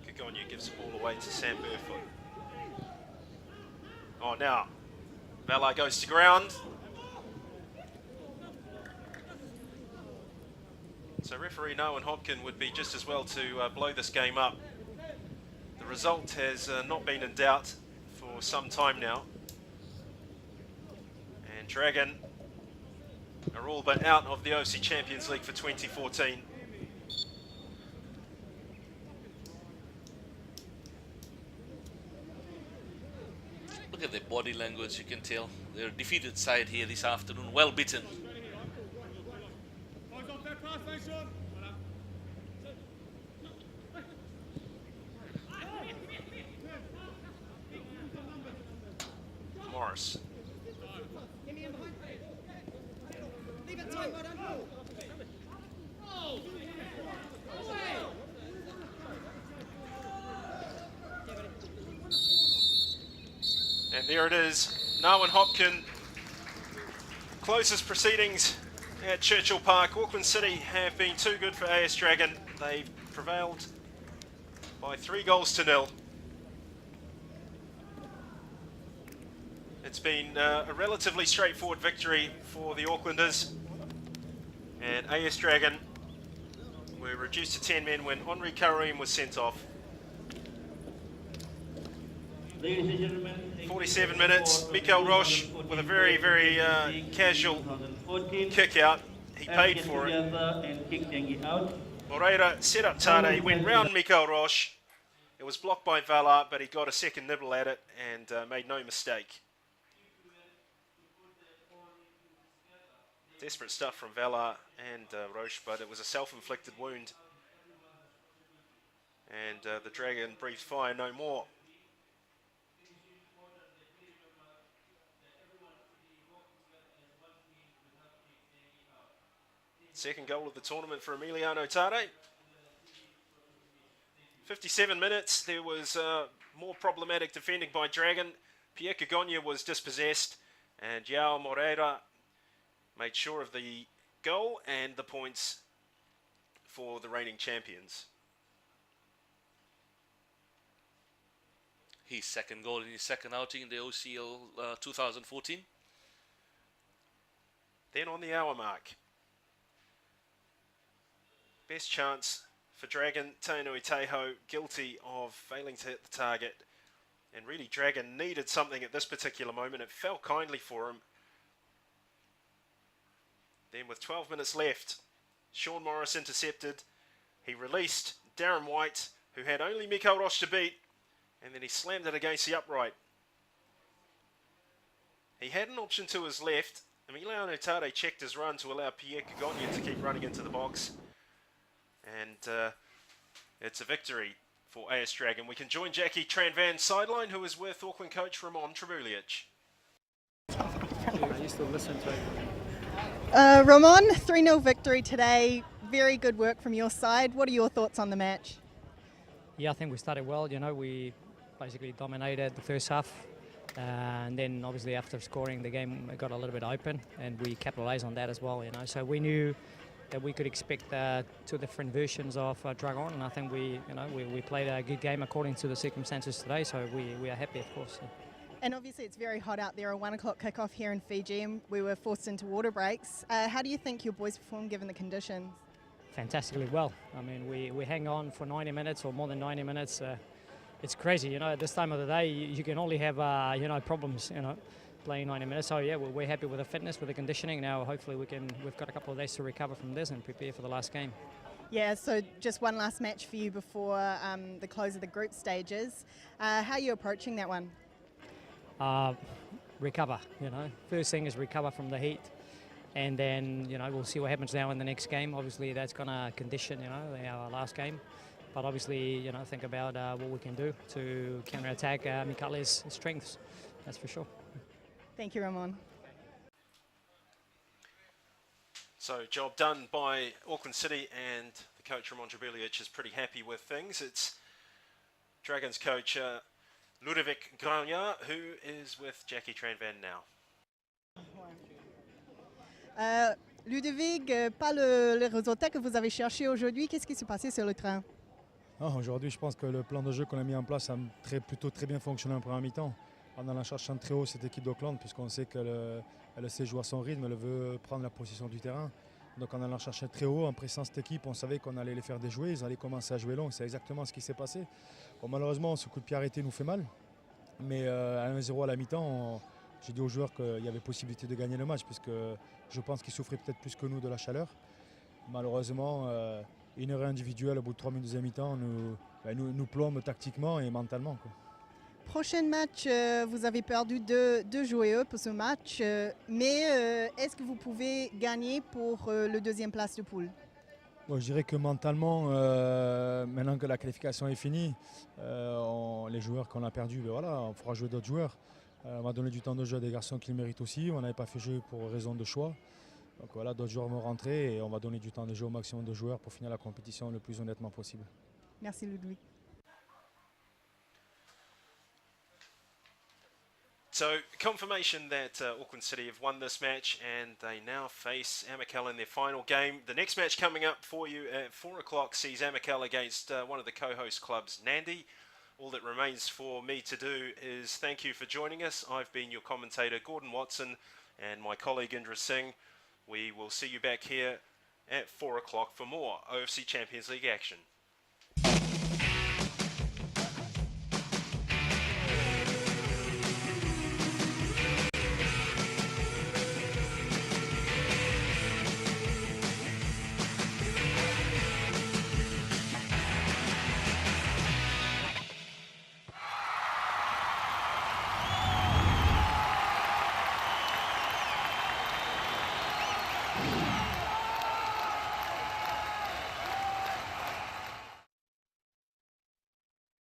Kigonyu gives the ball away to Sam Burfoot. Oh, now Vela goes to ground. So referee Noah Hopkin would be just as well to blow this game up. The result has not been in doubt for some time now. And Dragon are all but out of the OFC Champions League for 2014. Look at their body language, you can tell. They're a defeated side here this afternoon, well beaten. Morris. And there it is, Noah Hopkin closes proceedings at Churchill Park. Auckland City have been too good for AS Dragon. They've prevailed by 3-0. It's been a relatively straightforward victory for the Aucklanders, and AS Dragon were reduced to 10 men when Henri Karim was sent off. Ladies and gentlemen, 47 minutes, Mikael Roche with a very, very casual 2014. kick out. He paid for it. And kick Dengi out. Moreira set up Tane, went round Mikael Roche. It was blocked by Vala, but he got a second nibble at it and made no mistake. Desperate stuff from Vala and Roche, but it was a self-inflicted wound. And the Dragon breathed fire no more. Second goal of the tournament for Emiliano Tade. 57 minutes, there was more problematic defending by Dragon. Pierre Cagonia was dispossessed, and João Moreira made sure of the goal and the points for the reigning champions. His second goal in his second outing in the OCL 2014. Then on the hour mark, best chance for Dragon, Tainui Teho, guilty of failing to hit the target. And really Dragon needed something at this particular moment. It fell kindly for him. Then with 12 minutes left, Sean Morris intercepted. He released Darren White, who had only Mikael Roche to beat, and then he slammed it against the upright. He had an option to his left. Emiliano Tade checked his run to allow Pierre Cagonia to keep running into the box. And it's a victory for AS Dragon. We can join Jackie Tranvan sideline, who is with Auckland coach Ramon Trebulic. Ramon, 3-0 victory today. Very good work from your side. What are your thoughts on the match? Yeah, I think we started well. You know, we basically dominated the first half. And then obviously after scoring, the game got a little bit open, and we capitalized on that as well, you know. So we knew that we could expect two different versions of Dragon, and I think we played a good game according to the circumstances today, so we are happy, of course. Yeah. And obviously it's very hot out there, a 1 o'clock kickoff here in Fiji, and we were forced into water breaks. How do you think your boys performed given the conditions? Fantastically well. I mean, we hang on for 90 minutes or more than 90 minutes. It's crazy, you know, at this time of the day, you can only have, problems, you know, playing 90 minutes. So yeah, we're happy with the fitness, with the conditioning. Now hopefully we've got a couple of days to recover from this and prepare for the last game. Yeah, so just one last match for you before the close of the group stages. How are you approaching that one? Recover, you know. First thing is recover from the heat, and then, you know, we'll see what happens now in the next game. Obviously that's going to condition, you know, our last game. But obviously, you know, think about what we can do to counter-attack Mikale's strengths, that's for sure. Thank you, Ramon. So job done by Auckland City, and the coach Ramon Trebulic is pretty happy with things. It's Dragons coach Ludovic Granja, who is with Jackie Tranvan now. Ludovic, pas le résultat que vous avez cherché aujourd'hui. Qu'est-ce qui s'est passé sur le terrain? Aujourd'hui, je pense que le plan de jeu qu'on a mis en place a plutôt très bien fonctionné en première mi-temps. En allant chercher très haut cette équipe d'Auckland, puisqu'on sait qu'elle sait jouer à son rythme, elle veut prendre la possession du terrain. Donc en allant chercher très haut, en pressant cette équipe, on savait qu'on allait les faire déjouer, ils allaient commencer à jouer long, c'est exactement ce qui s'est passé. Bon, malheureusement, ce coup de pied arrêté nous fait mal, mais à 1-0 à la mi-temps, j'ai dit aux joueurs qu'il y avait possibilité de gagner le match, puisque je pense qu'ils souffraient peut-être plus que nous de la chaleur. Malheureusement, une erreur individuelle au bout de 3 minutes de deuxième mi-temps nous plombe tactiquement et mentalement, quoi. Prochain match, vous avez perdu deux joueurs pour ce match, mais est-ce que vous pouvez gagner pour le deuxième place de poule? Bon, je dirais que mentalement, maintenant que la qualification est finie, les joueurs qu'on a perdus, ben voilà, on fera jouer d'autres joueurs. On va donner du temps de jeu à des garçons qui le méritent aussi. On n'avait pas fait jeu pour raison de choix. Donc voilà, d'autres joueurs vont rentrer et on va donner du temps de jeu au maximum de joueurs pour finir la compétition le plus honnêtement possible. Merci Ludwig. So confirmation that Auckland City have won this match, and they now face Amicala in their final game. The next match coming up for you at 4 o'clock sees Amicala against one of the co-host clubs, Nandi. All that remains for me to do is thank you for joining us. I've been your commentator, Gordon Watson, and my colleague Indra Singh. We will see you back here at 4 o'clock for more OFC Champions League action.